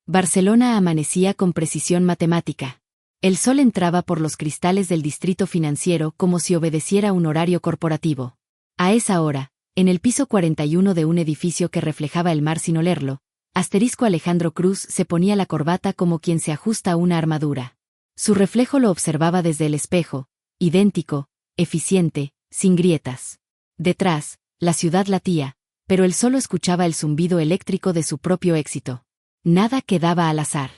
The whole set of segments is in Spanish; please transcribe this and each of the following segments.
Barcelona amanecía con precisión matemática. El sol entraba por los cristales del distrito financiero como si obedeciera un horario corporativo. A esa hora, en el piso 41 de un edificio que reflejaba el mar sin olerlo, Alejandro Cruz se ponía la corbata como quien se ajusta a una armadura. Su reflejo lo observaba desde el espejo, idéntico, eficiente, sin grietas. Detrás, la ciudad latía, pero él solo escuchaba el zumbido eléctrico de su propio éxito. Nada quedaba al azar.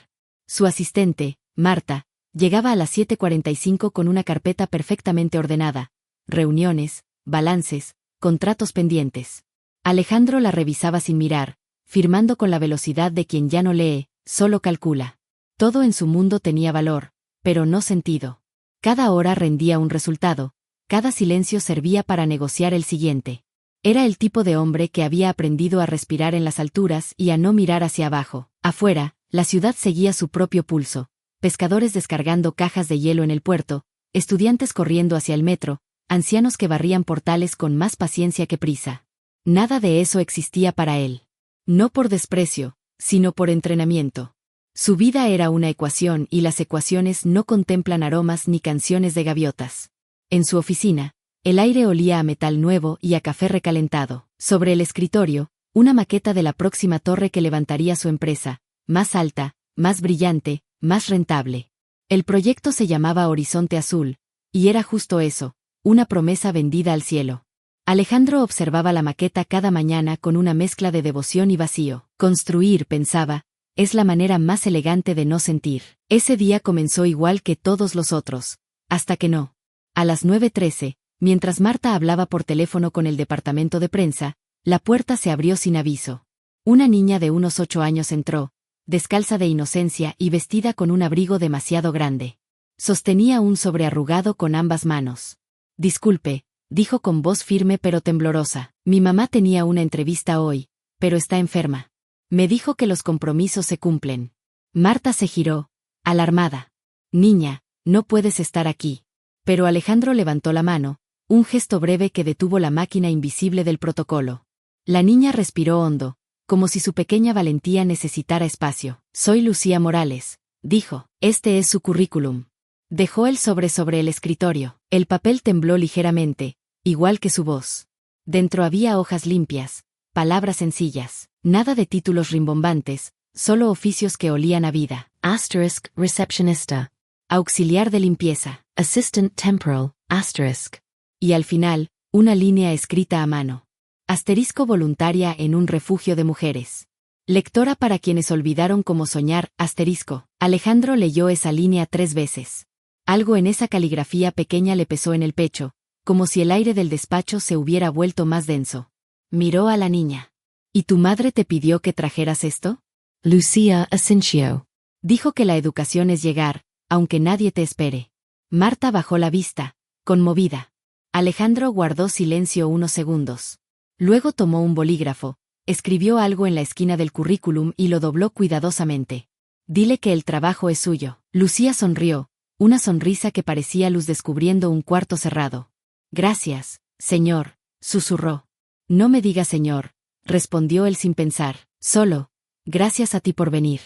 Su asistente, Marta, llegaba a las 7:45 con una carpeta perfectamente ordenada, reuniones, balances, contratos pendientes. Alejandro la revisaba sin mirar, firmando con la velocidad de quien ya no lee, solo calcula. Todo en su mundo tenía valor, pero no sentido. Cada hora rendía un resultado, cada silencio servía para negociar el siguiente. Era el tipo de hombre que había aprendido a respirar en las alturas y a no mirar hacia abajo. Afuera, la ciudad seguía su propio pulso. Pescadores descargando cajas de hielo en el puerto, estudiantes corriendo hacia el metro, ancianos que barrían portales con más paciencia que prisa. Nada de eso existía para él. No por desprecio, sino por entrenamiento. Su vida era una ecuación y las ecuaciones no contemplan aromas ni canciones de gaviotas. En su oficina, el aire olía a metal nuevo y a café recalentado. Sobre el escritorio, una maqueta de la próxima torre que levantaría su empresa, más alta, más brillante, más rentable. El proyecto se llamaba Horizonte Azul, y era justo eso, una promesa vendida al cielo. Alejandro observaba la maqueta cada mañana con una mezcla de devoción y vacío. Construir, pensaba, es la manera más elegante de no sentir. Ese día comenzó igual que todos los otros, hasta que no. A las 9:13, mientras Marta hablaba por teléfono con el departamento de prensa, la puerta se abrió sin aviso. Una niña de unos 8 años entró, descalza de inocencia y vestida con un abrigo demasiado grande. Sostenía un sobre arrugado con ambas manos. Disculpe, dijo con voz firme pero temblorosa. Mi mamá tenía una entrevista hoy, pero está enferma. Me dijo que los compromisos se cumplen. Marta se giró, alarmada. Niña, no puedes estar aquí. Pero Alejandro levantó la mano, un gesto breve que detuvo la máquina invisible del protocolo. La niña respiró hondo, como si su pequeña valentía necesitara espacio. Soy Lucía Morales, dijo. Este es su currículum. Dejó el sobre el escritorio. El papel tembló ligeramente, igual que su voz. Dentro había hojas limpias, palabras sencillas, nada de títulos rimbombantes, solo oficios que olían a vida. Asterisk, recepcionista. Auxiliar de limpieza. Assistant temporal, asterisk. Y al final, una línea escrita a mano. Asterisco voluntaria en un refugio de mujeres. Lectora para quienes olvidaron cómo soñar, asterisco. Alejandro leyó esa línea 3 veces. Algo en esa caligrafía pequeña le pesó en el pecho, como si el aire del despacho se hubiera vuelto más denso. Miró a la niña. ¿Y tu madre te pidió que trajeras esto? Lucía Asensio. Dijo que la educación es llegar, aunque nadie te espere. Marta bajó la vista, conmovida. Alejandro guardó silencio unos segundos. Luego tomó un bolígrafo, escribió algo en la esquina del currículum y lo dobló cuidadosamente. Dile que el trabajo es suyo. Lucía sonrió, una sonrisa que parecía luz descubriendo un cuarto cerrado. Gracias, señor, susurró. No me diga señor, respondió él sin pensar. Solo, gracias a ti por venir.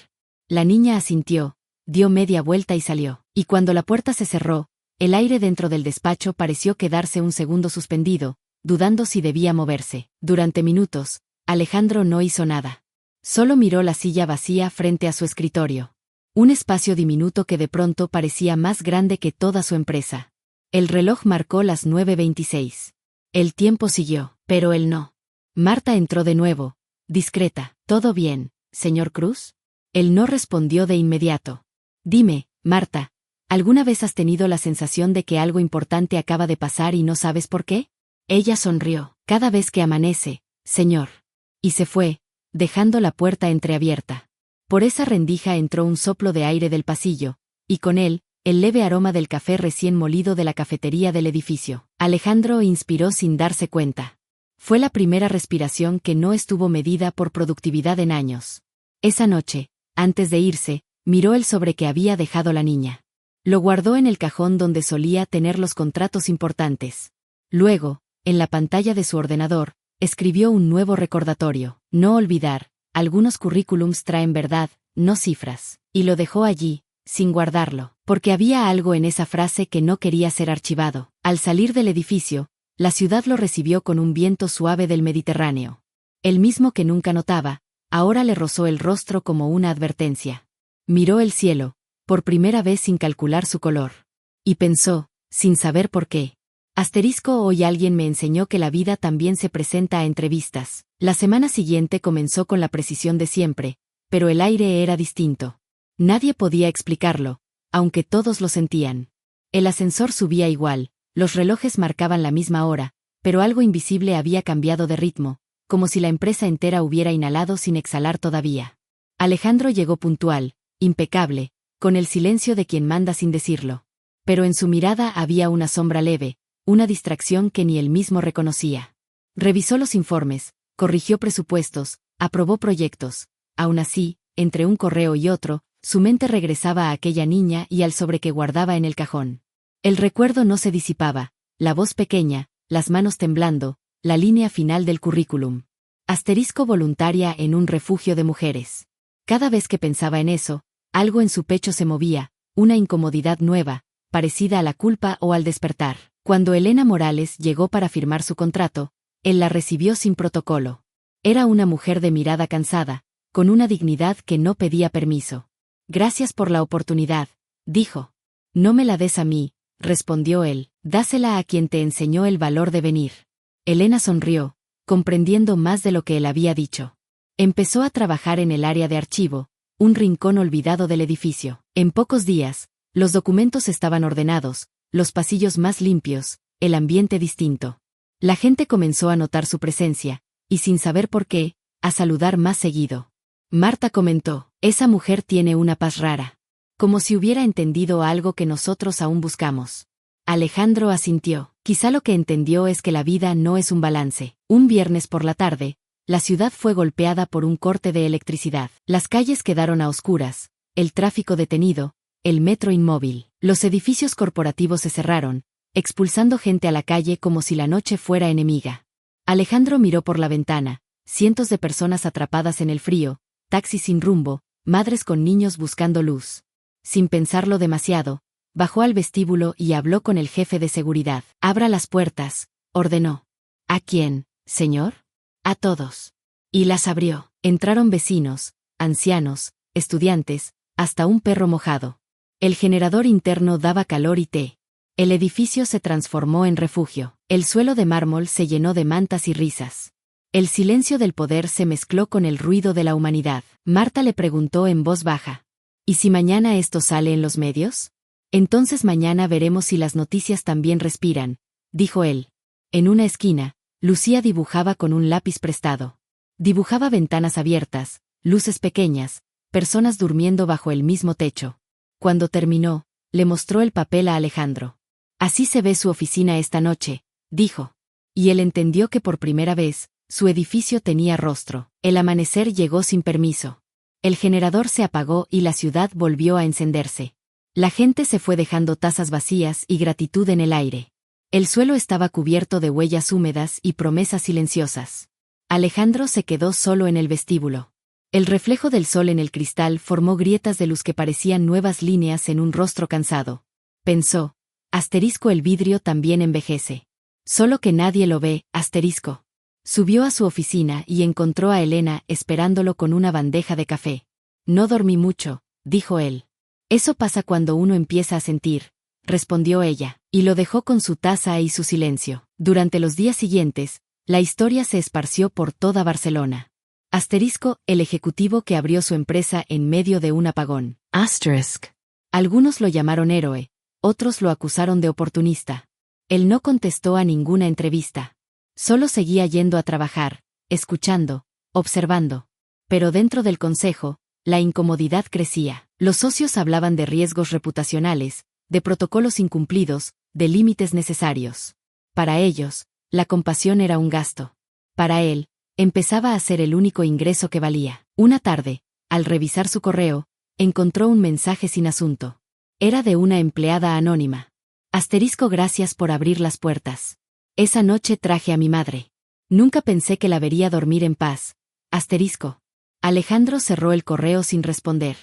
La niña asintió, dio media vuelta y salió. Y cuando la puerta se cerró, el aire dentro del despacho pareció quedarse un segundo suspendido, dudando si debía moverse. Durante minutos, Alejandro no hizo nada. Solo miró la silla vacía frente a su escritorio. Un espacio diminuto que de pronto parecía más grande que toda su empresa. El reloj marcó las 9:26. El tiempo siguió, pero él no. Marta entró de nuevo, discreta. ¿Todo bien, señor Cruz? Él no respondió de inmediato. Dime, Marta, ¿alguna vez has tenido la sensación de que algo importante acaba de pasar y no sabes por qué? Ella sonrió. Cada vez que amanece, señor. Y se fue, dejando la puerta entreabierta. Por esa rendija entró un soplo de aire del pasillo, y con él, el leve aroma del café recién molido de la cafetería del edificio. Alejandro inspiró sin darse cuenta. Fue la primera respiración que no estuvo medida por productividad en años. Esa noche, antes de irse, miró el sobre que había dejado la niña. Lo guardó en el cajón donde solía tener los contratos importantes. Luego, en la pantalla de su ordenador, escribió un nuevo recordatorio. No olvidar, algunos currículums traen verdad, no cifras. Y lo dejó allí, sin guardarlo, porque había algo en esa frase que no quería ser archivado. Al salir del edificio, la ciudad lo recibió con un viento suave del Mediterráneo. El mismo que nunca notaba, ahora le rozó el rostro como una advertencia. Miró el cielo, por primera vez sin calcular su color. Y pensó, sin saber por qué. Hoy alguien me enseñó que la vida también se presenta a entrevistas. La semana siguiente comenzó con la precisión de siempre, pero el aire era distinto. Nadie podía explicarlo, aunque todos lo sentían. El ascensor subía igual, los relojes marcaban la misma hora, pero algo invisible había cambiado de ritmo, como si la empresa entera hubiera inhalado sin exhalar todavía. Alejandro llegó puntual, impecable, con el silencio de quien manda sin decirlo. Pero en su mirada había una sombra leve, una distracción que ni él mismo reconocía. Revisó los informes, corrigió presupuestos, aprobó proyectos. Aún así, entre un correo y otro, su mente regresaba a aquella niña y al sobre que guardaba en el cajón. El recuerdo no se disipaba, la voz pequeña, las manos temblando, la línea final del currículum. Voluntaria en un refugio de mujeres. Cada vez que pensaba en eso, algo en su pecho se movía, una incomodidad nueva, parecida a la culpa o al despertar. Cuando Elena Morales llegó para firmar su contrato, él la recibió sin protocolo. Era una mujer de mirada cansada, con una dignidad que no pedía permiso. Gracias por la oportunidad, dijo. No me la des a mí, respondió él, dásela a quien te enseñó el valor de venir. Elena sonrió, comprendiendo más de lo que él había dicho. Empezó a trabajar en el área de archivo, un rincón olvidado del edificio. En pocos días, los documentos estaban ordenados, los pasillos más limpios, el ambiente distinto. La gente comenzó a notar su presencia, y sin saber por qué, a saludar más seguido. Marta comentó, esa mujer tiene una paz rara. Como si hubiera entendido algo que nosotros aún buscamos. Alejandro asintió. Quizá lo que entendió es que la vida no es un balance. Un viernes por la tarde, la ciudad fue golpeada por un corte de electricidad. Las calles quedaron a oscuras, el tráfico detenido, el metro inmóvil. Los edificios corporativos se cerraron, expulsando gente a la calle como si la noche fuera enemiga. Alejandro miró por la ventana, cientos de personas atrapadas en el frío, taxis sin rumbo, madres con niños buscando luz. Sin pensarlo demasiado, bajó al vestíbulo y habló con el jefe de seguridad. Abra las puertas, ordenó. ¿A quién, señor? A todos. Y las abrió. Entraron vecinos, ancianos, estudiantes, hasta un perro mojado. El generador interno daba calor y té. El edificio se transformó en refugio. El suelo de mármol se llenó de mantas y risas. El silencio del poder se mezcló con el ruido de la humanidad. Marta le preguntó en voz baja. ¿Y si mañana esto sale en los medios? Entonces mañana veremos si las noticias también respiran, dijo él. En una esquina, Lucía dibujaba con un lápiz prestado. Dibujaba ventanas abiertas, luces pequeñas, personas durmiendo bajo el mismo techo. Cuando terminó, le mostró el papel a Alejandro. Así se ve su oficina esta noche, dijo. Y él entendió que por primera vez, su edificio tenía rostro. El amanecer llegó sin permiso. El generador se apagó y la ciudad volvió a encenderse. La gente se fue dejando tazas vacías y gratitud en el aire. El suelo estaba cubierto de huellas húmedas y promesas silenciosas. Alejandro se quedó solo en el vestíbulo. El reflejo del sol en el cristal formó grietas de luz que parecían nuevas líneas en un rostro cansado. Pensó, el vidrio también envejece. Solo que nadie lo ve, Subió a su oficina y encontró a Elena esperándolo con una bandeja de café. No dormí mucho, dijo él. Eso pasa cuando uno empieza a sentir, respondió ella, y lo dejó con su taza y su silencio. Durante los días siguientes, la historia se esparció por toda Barcelona. El ejecutivo que abrió su empresa en medio de un apagón. Algunos lo llamaron héroe, otros lo acusaron de oportunista. Él no contestó a ninguna entrevista. Solo seguía yendo a trabajar, escuchando, observando. Pero dentro del consejo, la incomodidad crecía. Los socios hablaban de riesgos reputacionales, de protocolos incumplidos, de límites necesarios. Para ellos, la compasión era un gasto. Para él, empezaba a ser el único ingreso que valía. Una tarde, al revisar su correo, encontró un mensaje sin asunto. Era de una empleada anónima. Gracias por abrir las puertas. Esa noche traje a mi madre. Nunca pensé que la vería dormir en paz. Alejandro cerró el correo sin responder.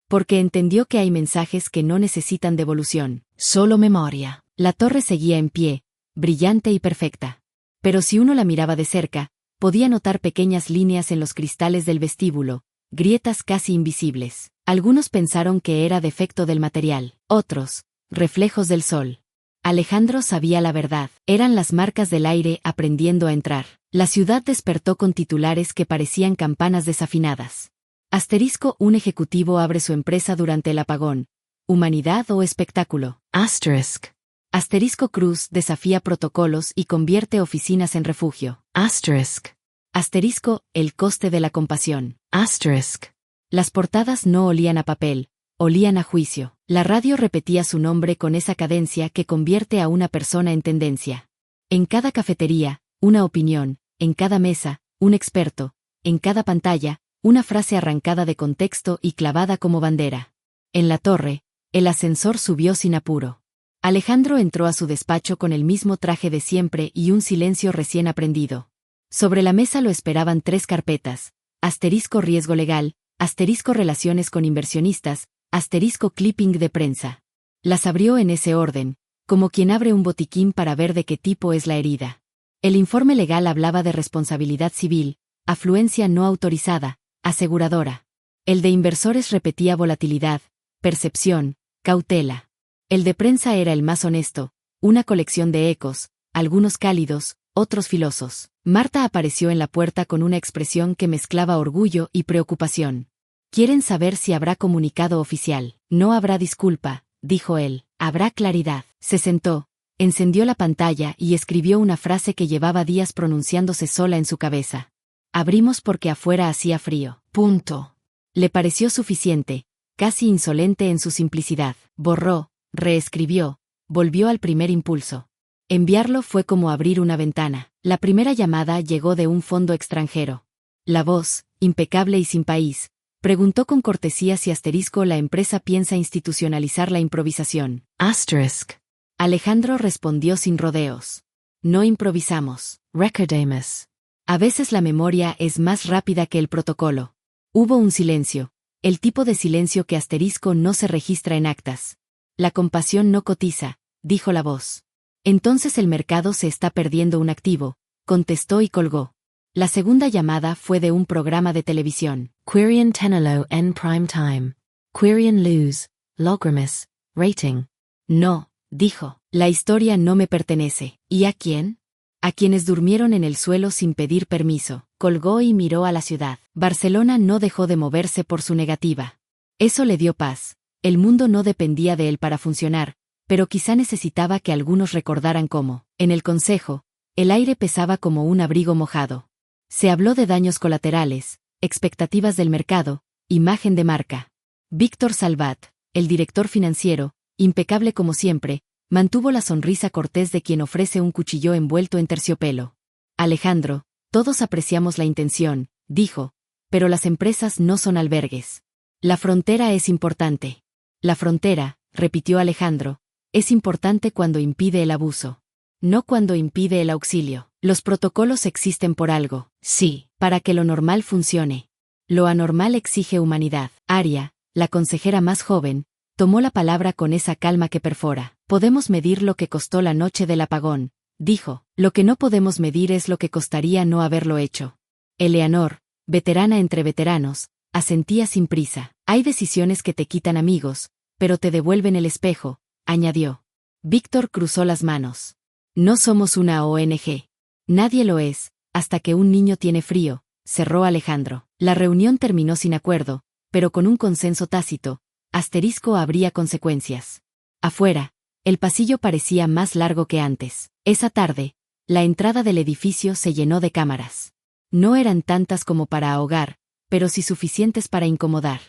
Porque entendió que hay mensajes que no necesitan devolución, solo memoria. La torre seguía en pie, brillante y perfecta. Pero si uno la miraba de cerca, podía notar pequeñas líneas en los cristales del vestíbulo, grietas casi invisibles. Algunos pensaron que era defecto del material, otros, reflejos del sol. Alejandro sabía la verdad, eran las marcas del aire aprendiendo a entrar. La ciudad despertó con titulares que parecían campanas desafinadas. Asterisco: un ejecutivo abre su empresa durante el apagón. ¿Humanidad o espectáculo? Asterisk. Asterisco: Cruz desafía protocolos y convierte oficinas en refugio. Asterisk. Asterisco: el coste de la compasión. Asterisk. Las portadas no olían a papel, olían a juicio. La radio repetía su nombre con esa cadencia que convierte a una persona en tendencia. En cada cafetería, una opinión; en cada mesa, un experto; en cada pantalla, una frase arrancada de contexto y clavada como bandera. En la torre, el ascensor subió sin apuro. Alejandro entró a su despacho con el mismo traje de siempre y un silencio recién aprendido. Sobre la mesa lo esperaban 3 carpetas: asterisco riesgo legal, asterisco relaciones con inversionistas, asterisco clipping de prensa. Las abrió en ese orden, como quien abre un botiquín para ver de qué tipo es la herida. El informe legal hablaba de responsabilidad civil, afluencia no autorizada, aseguradora. El de inversores repetía volatilidad, percepción, cautela. El de prensa era el más honesto, una colección de ecos, algunos cálidos, otros filosos. Marta apareció en la puerta con una expresión que mezclaba orgullo y preocupación. Quieren saber si habrá comunicado oficial. No habrá disculpa, dijo él, habrá claridad. Se sentó, encendió la pantalla y escribió una frase que llevaba días pronunciándose sola en su cabeza. Abrimos porque afuera hacía frío. Punto. Le pareció suficiente, casi insolente en su simplicidad. Borró, reescribió, volvió al primer impulso. Enviarlo fue como abrir una ventana. La primera llamada llegó de un fondo extranjero. La voz, impecable y sin país, preguntó con cortesía si asterisco la empresa piensa institucionalizar la improvisación. Asterisk. Alejandro respondió sin rodeos. No improvisamos. Recordemos. A veces la memoria es más rápida que el protocolo. Hubo un silencio, el tipo de silencio que asterisco no se registra en actas. La compasión no cotiza, dijo la voz. Entonces el mercado se está perdiendo un activo, contestó y colgó. La segunda llamada fue de un programa de televisión. Querian Tenelo en prime time. Querian lose, logramis, rating. No, dijo, la historia no me pertenece. ¿Y a quién? A quienes durmieron en el suelo sin pedir permiso. Colgó y miró a la ciudad. Barcelona no dejó de moverse por su negativa. Eso le dio paz. El mundo no dependía de él para funcionar, pero quizá necesitaba que algunos recordaran cómo, en el consejo, el aire pesaba como un abrigo mojado. Se habló de daños colaterales, expectativas del mercado, imagen de marca. Víctor Salvat, el director financiero, impecable como siempre, mantuvo la sonrisa cortés de quien ofrece un cuchillo envuelto en terciopelo. Alejandro, todos apreciamos la intención, dijo, pero las empresas no son albergues. La frontera es importante. La frontera, repitió Alejandro, es importante cuando impide el abuso. No cuando impide el auxilio. Los protocolos existen por algo, sí, para que lo normal funcione. Lo anormal exige humanidad. Aria, la consejera más joven, tomó la palabra con esa calma que perfora. Podemos medir lo que costó la noche del apagón, dijo. Lo que no podemos medir es lo que costaría no haberlo hecho. Eleanor, veterana entre veteranos, asentía sin prisa. Hay decisiones que te quitan amigos, pero te devuelven el espejo, añadió. Víctor cruzó las manos. No somos una ONG. Nadie lo es, hasta que un niño tiene frío, cerró Alejandro. La reunión terminó sin acuerdo, pero con un consenso tácito. Asterisco habría consecuencias. Afuera, el pasillo parecía más largo que antes. Esa tarde, la entrada del edificio se llenó de cámaras. No eran tantas como para ahogar, pero sí suficientes para incomodar.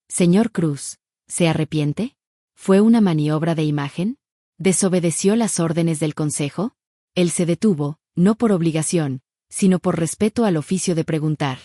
Señor Cruz, ¿se arrepiente? ¿Fue una maniobra de imagen? ¿Desobedeció las órdenes del consejo? Él se detuvo, no por obligación, sino por respeto al oficio de preguntar.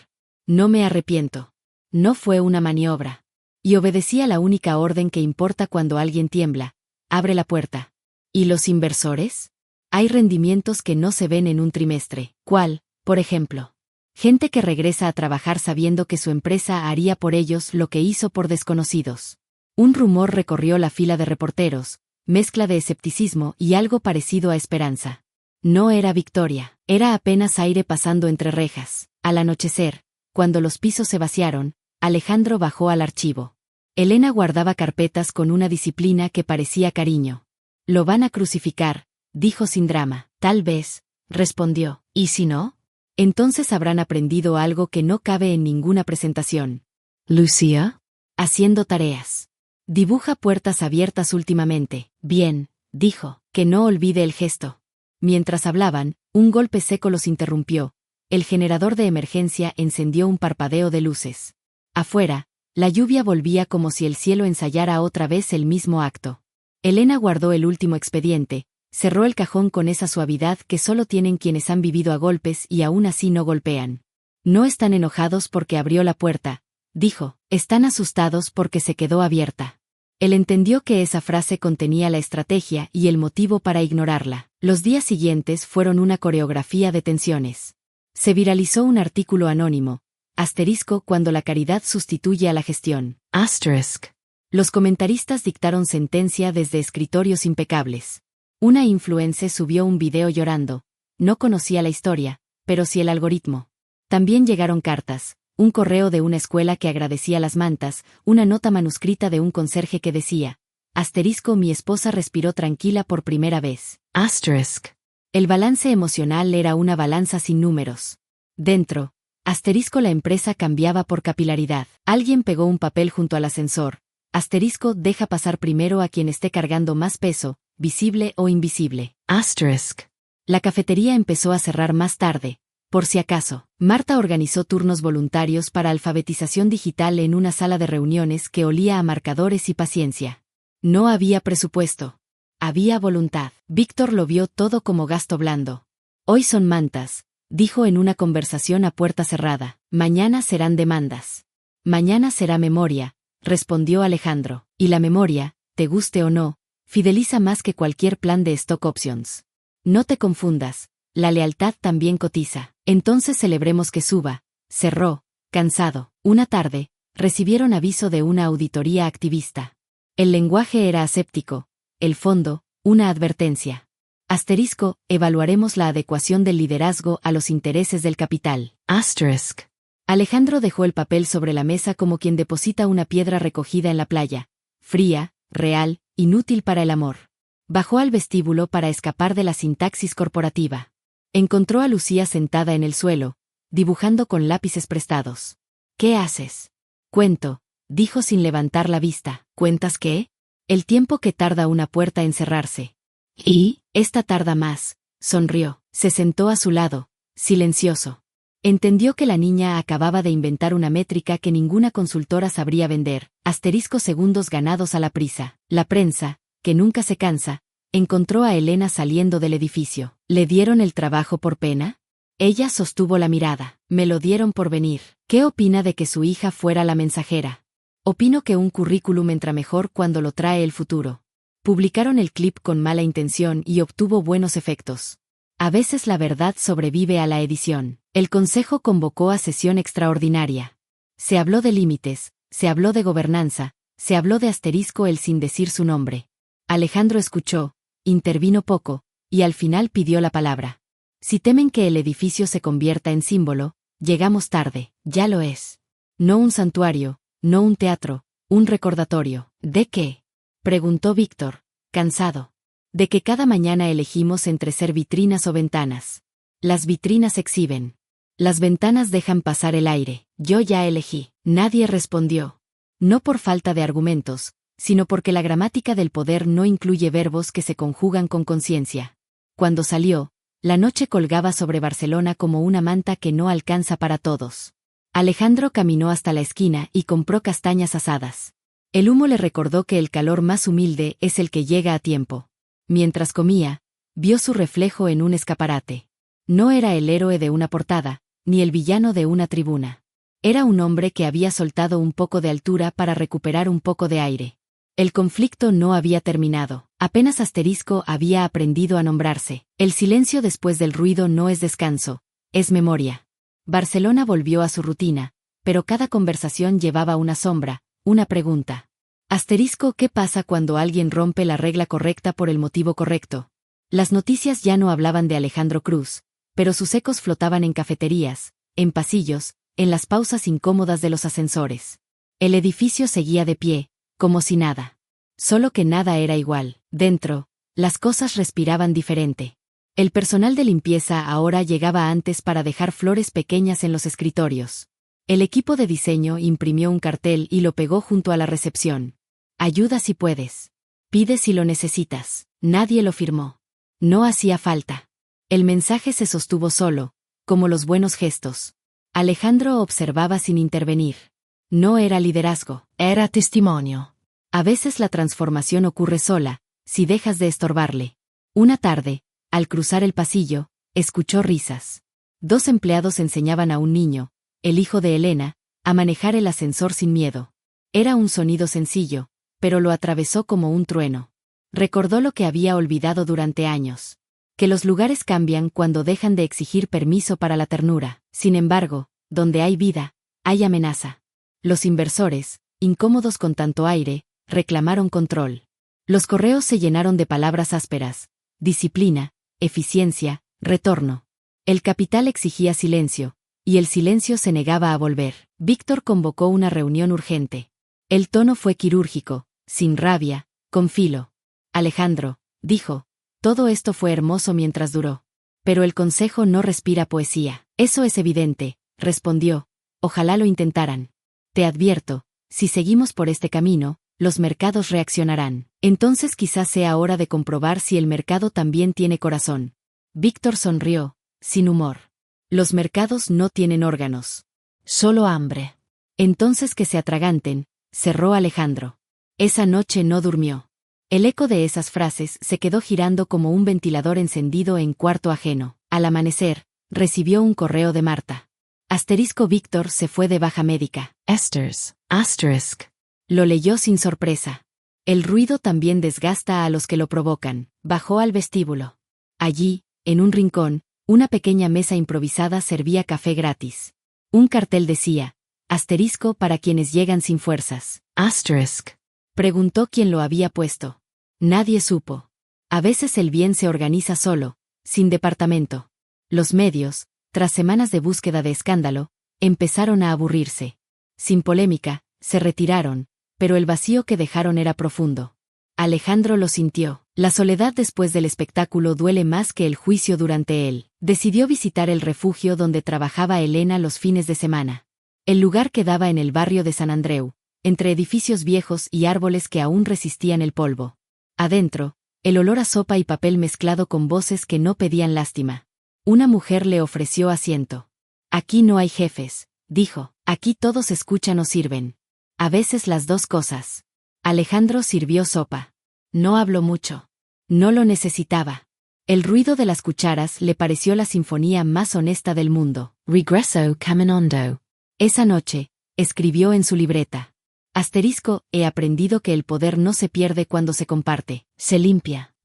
No me arrepiento. No fue una maniobra. Y obedecía la única orden que importa cuando alguien tiembla. Abre la puerta. ¿Y los inversores? Hay rendimientos que no se ven en un trimestre. ¿Cuál, por ejemplo? Gente que regresa a trabajar sabiendo que su empresa haría por ellos lo que hizo por desconocidos. Un rumor recorrió la fila de reporteros, mezcla de escepticismo y algo parecido a esperanza. No era victoria, era apenas aire pasando entre rejas. Al anochecer, cuando los pisos se vaciaron, Alejandro bajó al archivo. Elena guardaba carpetas con una disciplina que parecía cariño. «Lo van a crucificar», dijo sin drama. «Tal vez», respondió. «¿Y si no? Entonces habrán aprendido algo que no cabe en ninguna presentación». «¿Lucía?» «Haciendo tareas. Dibuja puertas abiertas últimamente». «Bien», dijo, «que no olvide el gesto». Mientras hablaban, un golpe seco los interrumpió. El generador de emergencia encendió un parpadeo de luces. Afuera, la lluvia volvía como si el cielo ensayara otra vez el mismo acto. Elena guardó el último expediente, cerró el cajón con esa suavidad que solo tienen quienes han vivido a golpes y aún así no golpean. «No están enojados porque abrió la puerta», dijo, «están asustados porque se quedó abierta». Él entendió que esa frase contenía la estrategia y el motivo para ignorarla. Los días siguientes fueron una coreografía de tensiones. Se viralizó un artículo anónimo, asterisco cuando la caridad sustituye a la gestión. Asterisk. Los comentaristas dictaron sentencia desde escritorios impecables. Una influencer subió un video llorando. No conocía la historia, pero sí el algoritmo. También llegaron cartas, un correo de una escuela que agradecía las mantas, una nota manuscrita de un conserje que decía, asterisco mi esposa respiró tranquila por primera vez. Asterisk. El balance emocional era una balanza sin números. Dentro, asterisco la empresa cambiaba por capilaridad. Alguien pegó un papel junto al ascensor. Asterisco deja pasar primero a quien esté cargando más peso, visible o invisible. Asterisk. La cafetería empezó a cerrar más tarde. Por si acaso, Marta organizó turnos voluntarios para alfabetización digital en una sala de reuniones que olía a marcadores y paciencia. No había presupuesto. Había voluntad. Víctor lo vio todo como gasto blando. Hoy son mantas, dijo en una conversación a puerta cerrada. Mañana serán demandas. Mañana será memoria, respondió Alejandro. Y la memoria, te guste o no, fideliza más que cualquier plan de stock options. No te confundas, la lealtad también cotiza. Entonces celebremos que suba. Cerró, cansado. Una tarde, recibieron aviso de una auditoría activista. El lenguaje era aséptico, el fondo, una advertencia. Asterisco, evaluaremos la adecuación del liderazgo a los intereses del capital. Asterisk. Alejandro dejó el papel sobre la mesa como quien deposita una piedra recogida en la playa. Fría, real, inútil para el amor. Bajó al vestíbulo para escapar de la sintaxis corporativa. Encontró a Lucía sentada en el suelo, dibujando con lápices prestados. ¿Qué haces? Cuento, dijo sin levantar la vista. ¿Cuentas qué? El tiempo que tarda una puerta en cerrarse. ¿Y? Esta tarda más, sonrió. Se sentó a su lado, silencioso. Entendió que la niña acababa de inventar una métrica que ninguna consultora sabría vender, asterisco segundos ganados a la prisa. La prensa, que nunca se cansa, encontró a Elena saliendo del edificio. ¿Le dieron el trabajo por pena? Ella sostuvo la mirada. Me lo dieron por venir. ¿Qué opina de que su hija fuera la mensajera? Opino que un currículum entra mejor cuando lo trae el futuro. Publicaron el clip con mala intención y obtuvo buenos efectos. A veces la verdad sobrevive a la edición. El consejo convocó a sesión extraordinaria. Se habló de límites, se habló de gobernanza, se habló de asterisco él sin decir su nombre. Alejandro escuchó, intervino poco, y al final pidió la palabra. Si temen que el edificio se convierta en símbolo, llegamos tarde, ya lo es. No un santuario, no un teatro, un recordatorio. ¿De qué? Preguntó Víctor, cansado. De que cada mañana elegimos entre ser vitrinas o ventanas. Las vitrinas exhiben. Las ventanas dejan pasar el aire. Yo ya elegí. Nadie respondió. No por falta de argumentos, sino porque la gramática del poder no incluye verbos que se conjugan con conciencia. Cuando salió, la noche colgaba sobre Barcelona como una manta que no alcanza para todos. Alejandro caminó hasta la esquina y compró castañas asadas. El humo le recordó que el calor más humilde es el que llega a tiempo. Mientras comía, vio su reflejo en un escaparate. No era el héroe de una portada, ni el villano de una tribuna. Era un hombre que había soltado un poco de altura para recuperar un poco de aire. El conflicto no había terminado. Apenas asterisco había aprendido a nombrarse. El silencio después del ruido no es descanso, es memoria. Barcelona volvió a su rutina, pero cada conversación llevaba una sombra, una pregunta. ¿Qué pasa cuando alguien rompe la regla correcta por el motivo correcto? Las noticias ya no hablaban de Alejandro Cruz, pero sus ecos flotaban en cafeterías, en pasillos, en las pausas incómodas de los ascensores. El edificio seguía de pie, como si nada. Solo que nada era igual. Dentro, las cosas respiraban diferente. El personal de limpieza ahora llegaba antes para dejar flores pequeñas en los escritorios. El equipo de diseño imprimió un cartel y lo pegó junto a la recepción. Ayuda si puedes. Pide si lo necesitas. Nadie lo firmó. No hacía falta. El mensaje se sostuvo solo, como los buenos gestos. Alejandro observaba sin intervenir. No era liderazgo, era testimonio. A veces la transformación ocurre sola, si dejas de estorbarle. Una tarde, al cruzar el pasillo, escuchó risas. 2 empleados enseñaban a un niño, el hijo de Elena, a manejar el ascensor sin miedo. Era un sonido sencillo, pero lo atravesó como un trueno. Recordó lo que había olvidado durante años. Que los lugares cambian cuando dejan de exigir permiso para la ternura. Sin embargo, donde hay vida, hay amenaza. Los inversores, incómodos con tanto aire, reclamaron control. Los correos se llenaron de palabras ásperas: disciplina, eficiencia, retorno. El capital exigía silencio, y el silencio se negaba a volver. Víctor convocó una reunión urgente. El tono fue quirúrgico, sin rabia, con filo. Alejandro, dijo, todo esto fue hermoso mientras duró. Pero el consejo no respira poesía. Eso es evidente, respondió. Ojalá lo intentaran. Te advierto, si seguimos por este camino, los mercados reaccionarán. Entonces quizás sea hora de comprobar si el mercado también tiene corazón. Víctor sonrió, sin humor. Los mercados no tienen órganos. Solo hambre. Entonces que se atraganten, cerró Alejandro. Esa noche no durmió. El eco de esas frases se quedó girando como un ventilador encendido en cuarto ajeno. Al amanecer, recibió un correo de Marta. Víctor se fue de baja médica. Asterisk. Lo leyó sin sorpresa. El ruido también desgasta a los que lo provocan. Bajó al vestíbulo. Allí, en un rincón, una pequeña mesa improvisada servía café gratis. Un cartel decía, asterisco para quienes llegan sin fuerzas. Asterisk. Preguntó quién lo había puesto. Nadie supo. A veces el bien se organiza solo, sin departamento. Los medios, tras semanas de búsqueda de escándalo, empezaron a aburrirse. Sin polémica, se retiraron, pero el vacío que dejaron era profundo. Alejandro lo sintió. La soledad después del espectáculo duele más que el juicio durante él. Decidió visitar el refugio donde trabajaba Elena los fines de semana. El lugar quedaba en el barrio de San Andreu, entre edificios viejos y árboles que aún resistían el polvo. Adentro, el olor a sopa y papel mezclado con voces que no pedían lástima. Una mujer le ofreció asiento. Aquí no hay jefes, dijo. Aquí todos escuchan o sirven. A veces las dos cosas. Alejandro sirvió sopa. No habló mucho. No lo necesitaba. El ruido de las cucharas le pareció la sinfonía más honesta del mundo. Regreso caminando. Esa noche, escribió en su libreta. He aprendido que el poder no se pierde cuando se comparte, se limpia.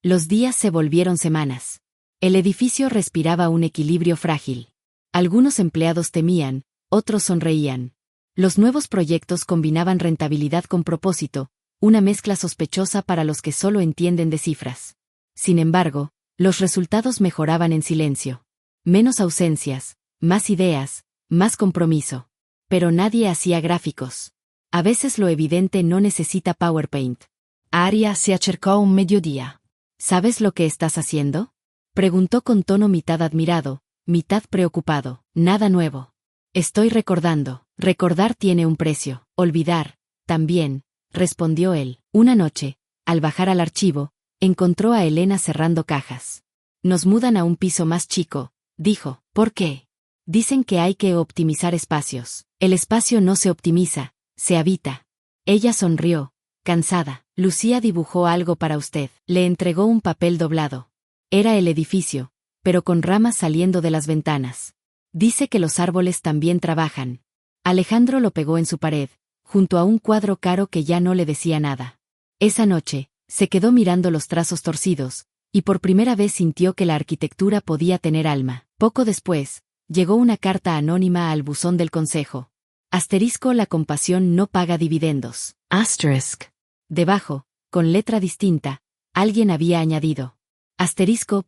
Los días se volvieron semanas. El edificio respiraba un equilibrio frágil. Algunos empleados temían, otros sonreían. Los nuevos proyectos combinaban rentabilidad con propósito, una mezcla sospechosa para los que solo entienden de cifras. Sin embargo, los resultados mejoraban en silencio. Menos ausencias, más ideas, más compromiso. Pero nadie hacía gráficos. A veces lo evidente no necesita PowerPoint. Aria se acercó un mediodía. ¿Sabes lo que estás haciendo? Preguntó con tono mitad admirado, mitad preocupado. Nada nuevo. Estoy recordando. Recordar tiene un precio. Olvidar, también, respondió él. Una noche, al bajar al archivo, encontró a Elena cerrando cajas. Nos mudan a un piso más chico, dijo. ¿Por qué? Dicen que hay que optimizar espacios. El espacio no se optimiza, se habita. Ella sonrió, cansada. Lucía dibujó algo para usted. Le entregó un papel doblado. Era el edificio, pero con ramas saliendo de las ventanas. Dice que los árboles también trabajan. Alejandro lo pegó en su pared, junto a un cuadro caro que ya no le decía nada. Esa noche, se quedó mirando los trazos torcidos, y por primera vez sintió que la arquitectura podía tener alma. Poco después, llegó una carta anónima al buzón del consejo. La compasión no paga dividendos. ***. Debajo, con letra distinta, alguien había añadido.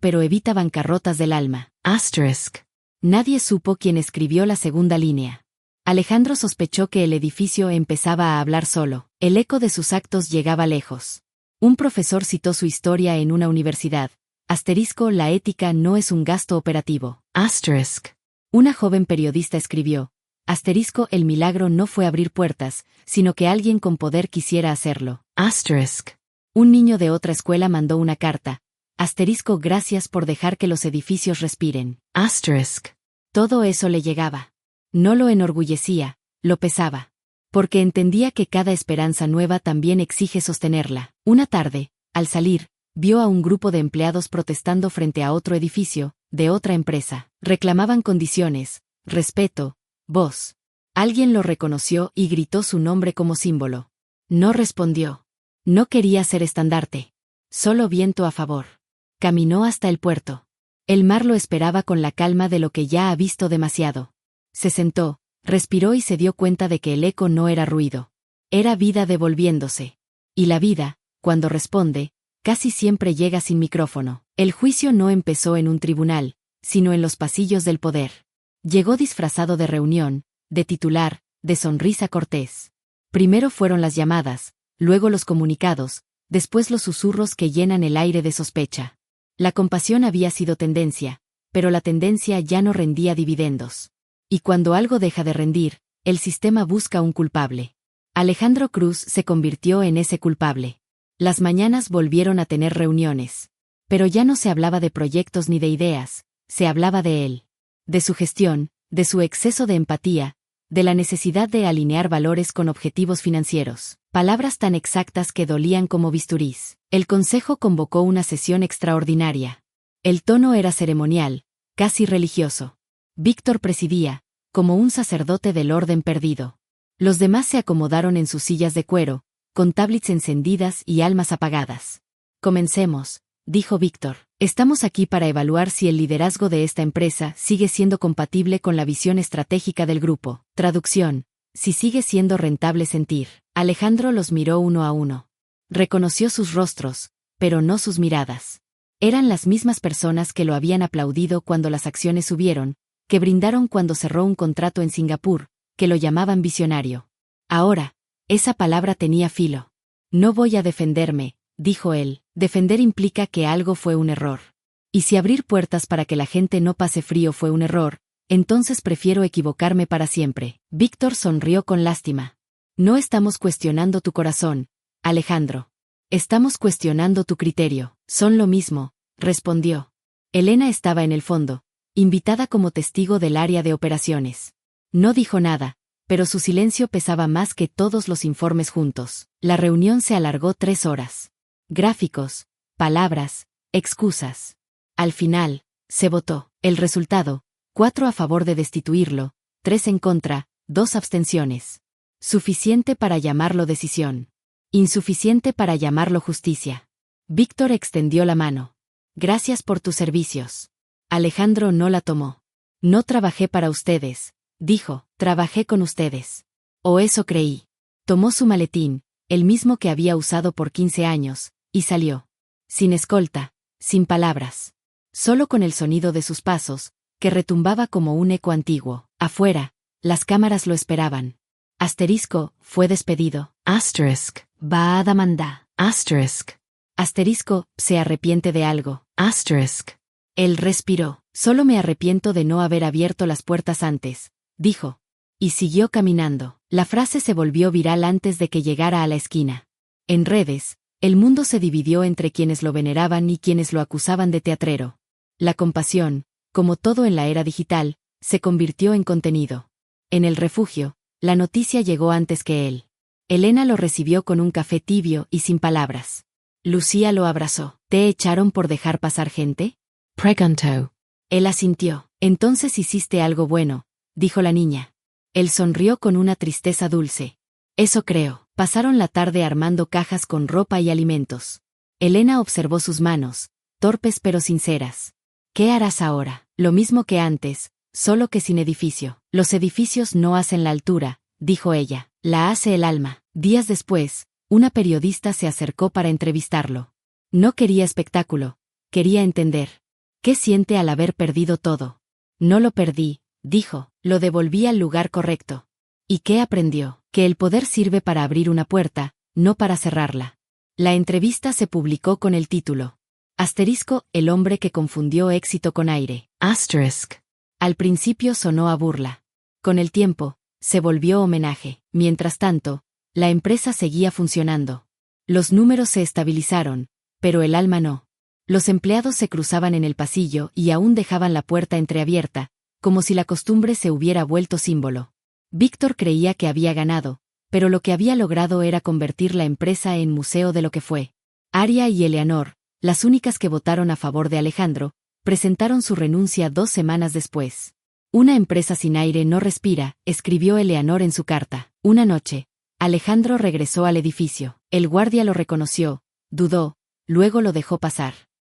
Pero evita bancarrotas del alma. Nadie supo quién escribió la segunda línea. Alejandro sospechó que el edificio empezaba a hablar solo. El eco de sus actos llegaba lejos. Un profesor citó su historia en una universidad. La ética no es un gasto operativo. Una joven periodista escribió. El milagro no fue abrir puertas, sino que alguien con poder quisiera hacerlo. Un niño de otra escuela mandó una carta. Gracias por dejar que los edificios respiren. Todo eso le llegaba. No lo enorgullecía, lo pesaba. Porque entendía que cada esperanza nueva también exige sostenerla. Una tarde, al salir, vio a un grupo de empleados protestando frente a otro edificio, de otra empresa. Reclamaban condiciones, respeto, voz. Alguien lo reconoció y gritó su nombre como símbolo. No respondió. No quería ser estandarte. Solo viento a favor. Caminó hasta el puerto. El mar lo esperaba con la calma de lo que ya ha visto demasiado. Se sentó, respiró y se dio cuenta de que el eco no era ruido. Era vida devolviéndose. Y la vida, cuando responde, casi siempre llega sin micrófono. El juicio no empezó en un tribunal, sino en los pasillos del poder. Llegó disfrazado de reunión, de titular, de sonrisa cortés. Primero fueron las llamadas, luego los comunicados, después los susurros que llenan el aire de sospecha. La compasión había sido tendencia, pero la tendencia ya no rendía dividendos. Y cuando algo deja de rendir, el sistema busca un culpable. Alejandro Cruz se convirtió en ese culpable. Las mañanas volvieron a tener reuniones. Pero ya no se hablaba de proyectos ni de ideas, se hablaba de él. De su gestión, de su exceso de empatía, de la necesidad de alinear valores con objetivos financieros. Palabras tan exactas que dolían como bisturís. El consejo convocó una sesión extraordinaria. El tono era ceremonial, casi religioso. Víctor presidía, como un sacerdote del orden perdido. Los demás se acomodaron en sus sillas de cuero, con tablets encendidas y almas apagadas. Comencemos, dijo Víctor. Estamos aquí para evaluar si el liderazgo de esta empresa sigue siendo compatible con la visión estratégica del grupo. Traducción. Si sigue siendo rentable sentir. Alejandro los miró uno a uno. Reconoció sus rostros, pero no sus miradas. Eran las mismas personas que lo habían aplaudido cuando las acciones subieron, que brindaron cuando cerró un contrato en Singapur, que lo llamaban visionario. Ahora, esa palabra tenía filo. No voy a defenderme, dijo él. Defender implica que algo fue un error. Y si abrir puertas para que la gente no pase frío fue un error, entonces prefiero equivocarme para siempre. Víctor sonrió con lástima. No estamos cuestionando tu corazón, Alejandro. Estamos cuestionando tu criterio. Son lo mismo, respondió. Elena estaba en el fondo, invitada como testigo del área de operaciones. No dijo nada, pero su silencio pesaba más que todos los informes juntos. La reunión se alargó 3 horas. Gráficos, palabras, excusas. Al final, se votó. El resultado, 4 a favor de destituirlo, 3 en contra, 2 abstenciones. Suficiente para llamarlo decisión. Insuficiente para llamarlo justicia. Víctor extendió la mano. Gracias por tus servicios. Alejandro no la tomó. No trabajé para ustedes, dijo, trabajé con ustedes. O eso creí. Tomó su maletín, el mismo que había usado por 15 años, y salió. Sin escolta, sin palabras. Solo con el sonido de sus pasos, que retumbaba como un eco antiguo. Afuera, las cámaras lo esperaban. Fue despedido. Va a demandar. Se arrepiente de algo. Él respiró. Solo me arrepiento de no haber abierto las puertas antes, dijo. Y siguió caminando. La frase se volvió viral antes de que llegara a la esquina. En redes, el mundo se dividió entre quienes lo veneraban y quienes lo acusaban de teatrero. La compasión, como todo en la era digital, se convirtió en contenido. En el refugio, la noticia llegó antes que él. Elena lo recibió con un café tibio y sin palabras. Lucía lo abrazó. ¿Te echaron por dejar pasar gente? Preguntó. Él asintió. Entonces hiciste algo bueno, dijo la niña. Él sonrió con una tristeza dulce. Eso creo. Pasaron la tarde armando cajas con ropa y alimentos. Elena observó sus manos, torpes pero sinceras. ¿Qué harás ahora? Lo mismo que antes, solo que sin edificio. Los edificios no hacen la altura, dijo ella, la hace el alma. Días después, una periodista se acercó para entrevistarlo. No quería espectáculo, quería entender. ¿Qué siente al haber perdido todo? No lo perdí, dijo, lo devolví al lugar correcto. ¿Y qué aprendió? Que el poder sirve para abrir una puerta, no para cerrarla. La entrevista se publicó con el título *El hombre que confundió éxito con aire*. Al principio sonó a burla. Con el tiempo, se volvió homenaje. Mientras tanto, la empresa seguía funcionando. Los números se estabilizaron, pero el alma no. Los empleados se cruzaban en el pasillo y aún dejaban la puerta entreabierta, como si la costumbre se hubiera vuelto símbolo. Víctor creía que había ganado, pero lo que había logrado era convertir la empresa en museo de lo que fue. Aria y Eleanor, las únicas que votaron a favor de Alejandro, presentaron su renuncia 2 semanas después. Una empresa sin aire no respira, escribió Eleanor en su carta. Una noche, Alejandro regresó al edificio. El guardia lo reconoció, dudó, luego lo dejó pasar.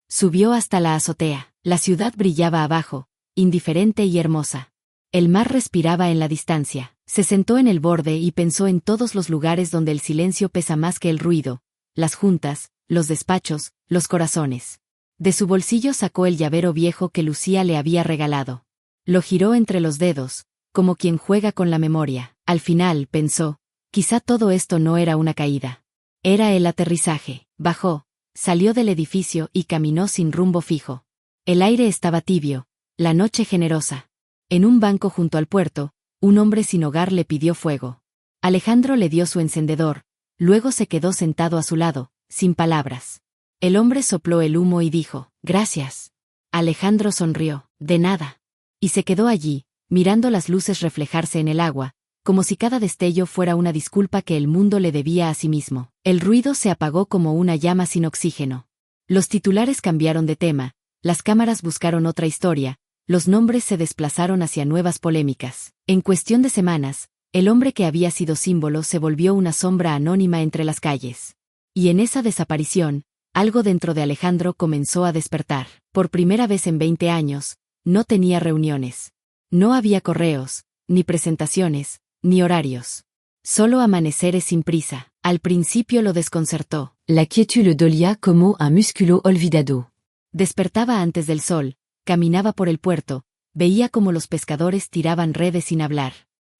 Subió hasta la azotea. La ciudad brillaba abajo, indiferente y hermosa. El mar respiraba en la distancia. Se sentó en el borde y pensó en todos los lugares donde el silencio pesa más que el ruido, las juntas, los despachos, los corazones. De su bolsillo sacó el llavero viejo que Lucía le había regalado. Lo giró entre los dedos, como quien juega con la memoria. Al final, pensó, quizá todo esto no era una caída. Era el aterrizaje. Bajó, salió del edificio y caminó sin rumbo fijo. El aire estaba tibio, la noche generosa. En un banco junto al puerto, un hombre sin hogar le pidió fuego. Alejandro le dio su encendedor, luego se quedó sentado a su lado, sin palabras. El hombre sopló el humo y dijo, «Gracias». Alejandro sonrió, «De nada». Y se quedó allí, mirando las luces reflejarse en el agua, como si cada destello fuera una disculpa que el mundo le debía a sí mismo. El ruido se apagó como una llama sin oxígeno. Los titulares cambiaron de tema, las cámaras buscaron otra historia, los nombres se desplazaron hacia nuevas polémicas. En cuestión de semanas, el hombre que había sido símbolo se volvió una sombra anónima entre las calles. Y en esa desaparición, algo dentro de Alejandro comenzó a despertar. Por primera vez en 20 años, no tenía reuniones. No había correos, ni presentaciones, ni horarios. Solo amaneceres sin prisa. Al principio lo desconcertó. La quiétude le dolía como un músculo olvidado. Despertaba antes del sol, caminaba por el puerto, veía cómo los pescadores tiraban redes sin hablar.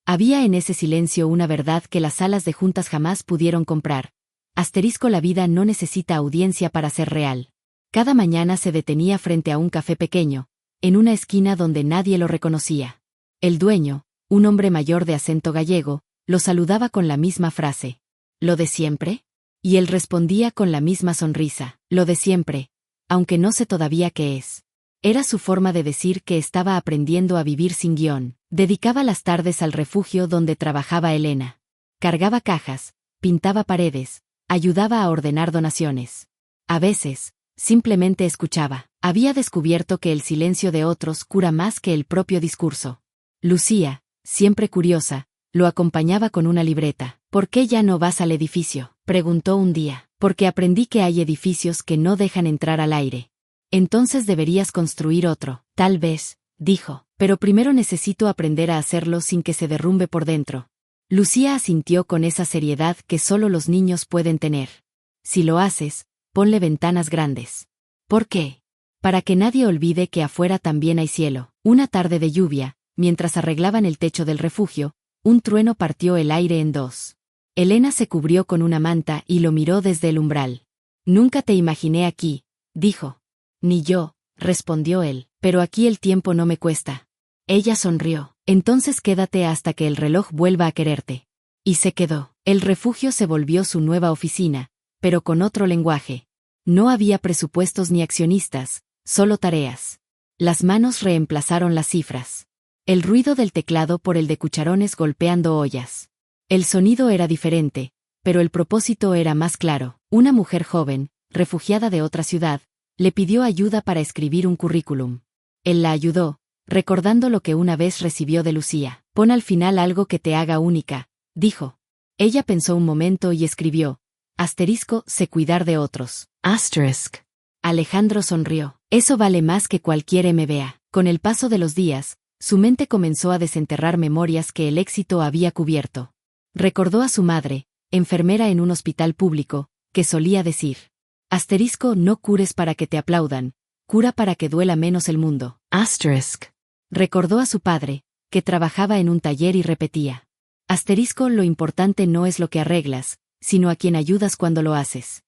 Había en ese silencio una verdad que las salas de juntas jamás pudieron comprar. La vida no necesita audiencia para ser real. Cada mañana se detenía frente a un café pequeño, en una esquina donde nadie lo reconocía. El dueño, un hombre mayor de acento gallego, lo saludaba con la misma frase. ¿Lo de siempre? Y él respondía con la misma sonrisa. Lo de siempre, aunque no sé todavía qué es. Era su forma de decir que estaba aprendiendo a vivir sin guión. Dedicaba las tardes al refugio donde trabajaba Elena. Cargaba cajas, pintaba paredes, ayudaba a ordenar donaciones. A veces, simplemente escuchaba. Había descubierto que el silencio de otros cura más que el propio discurso. Lucía, siempre curiosa, lo acompañaba con una libreta. «¿Por qué ya no vas al edificio?», preguntó un día. «Porque aprendí que hay edificios que no dejan entrar al aire». «Entonces deberías construir otro». «Tal vez», dijo, «pero primero necesito aprender a hacerlo sin que se derrumbe por dentro». Lucía asintió con esa seriedad que solo los niños pueden tener. «Si lo haces, ponle ventanas grandes». «¿Por qué?». «Para que nadie olvide que afuera también hay cielo». Una tarde de lluvia, mientras arreglaban el techo del refugio, un trueno partió el aire en dos. Elena se cubrió con una manta y lo miró desde el umbral. «Nunca te imaginé aquí», dijo. «Ni yo», respondió él, «pero aquí el tiempo no me cuesta». Ella sonrió. «Entonces quédate hasta que el reloj vuelva a quererte». Y se quedó. El refugio se volvió su nueva oficina, pero con otro lenguaje. No había presupuestos ni accionistas, solo tareas. Las manos reemplazaron las cifras. El ruido del teclado por el de cucharones golpeando ollas. El sonido era diferente, pero el propósito era más claro. Una mujer joven, refugiada de otra ciudad, le pidió ayuda para escribir un currículum. Él la ayudó, recordando lo que una vez recibió de Lucía. «Pon al final algo que te haga única», dijo. Ella pensó un momento y escribió, *sé cuidar de otros*. Alejandro sonrió. «Eso vale más que cualquier MBA». Con el paso de los días, Su mente comenzó a desenterrar memorias que el éxito había cubierto. Recordó a su madre, enfermera en un hospital público, que solía decir: no cures para que te aplaudan, cura para que duela menos el mundo. Recordó a su padre, que trabajaba en un taller y repetía: lo importante no es lo que arreglas, sino a quien ayudas cuando lo haces.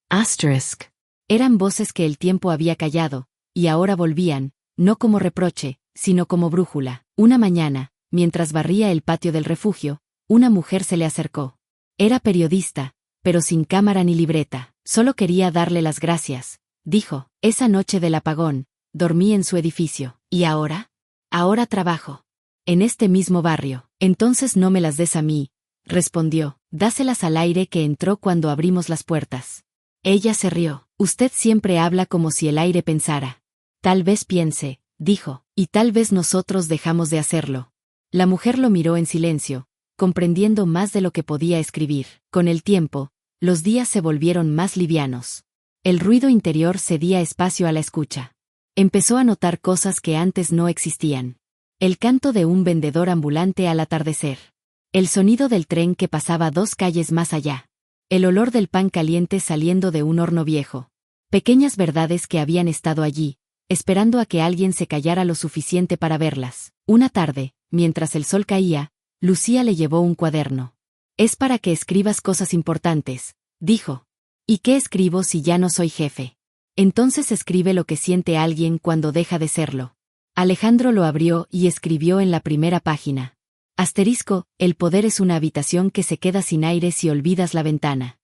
Eran voces que el tiempo había callado, y ahora volvían, no como reproche, sino como brújula. Una mañana, mientras barría el patio del refugio, una mujer se le acercó. Era periodista, pero sin cámara ni libreta. Solo quería darle las gracias, dijo. Esa noche del apagón, dormí en su edificio. ¿Y ahora? Ahora trabajo en este mismo barrio. Entonces no me las des a mí, respondió. Dáselas al aire que entró cuando abrimos las puertas. Ella se rió. Usted siempre habla como si el aire pensara. Tal vez piense, dijo, y tal vez nosotros dejamos de hacerlo. La mujer lo miró en silencio, comprendiendo más de lo que podía escribir. Con el tiempo, los días se volvieron más livianos. El ruido interior cedía espacio a la escucha. Empezó a notar cosas que antes no existían. El canto de un vendedor ambulante al atardecer. El sonido del tren que pasaba 2 calles más allá. El olor del pan caliente saliendo de un horno viejo. Pequeñas verdades que habían estado allí, esperando a que alguien se callara lo suficiente para verlas. Una tarde, mientras el sol caía, Lucía le llevó un cuaderno. Es para que escribas cosas importantes, dijo. ¿Y qué escribo si ya no soy jefe? Entonces escribe lo que siente alguien cuando deja de serlo. Alejandro lo abrió y escribió en la primera página. El poder es una habitación que se queda sin aire si olvidas la ventana.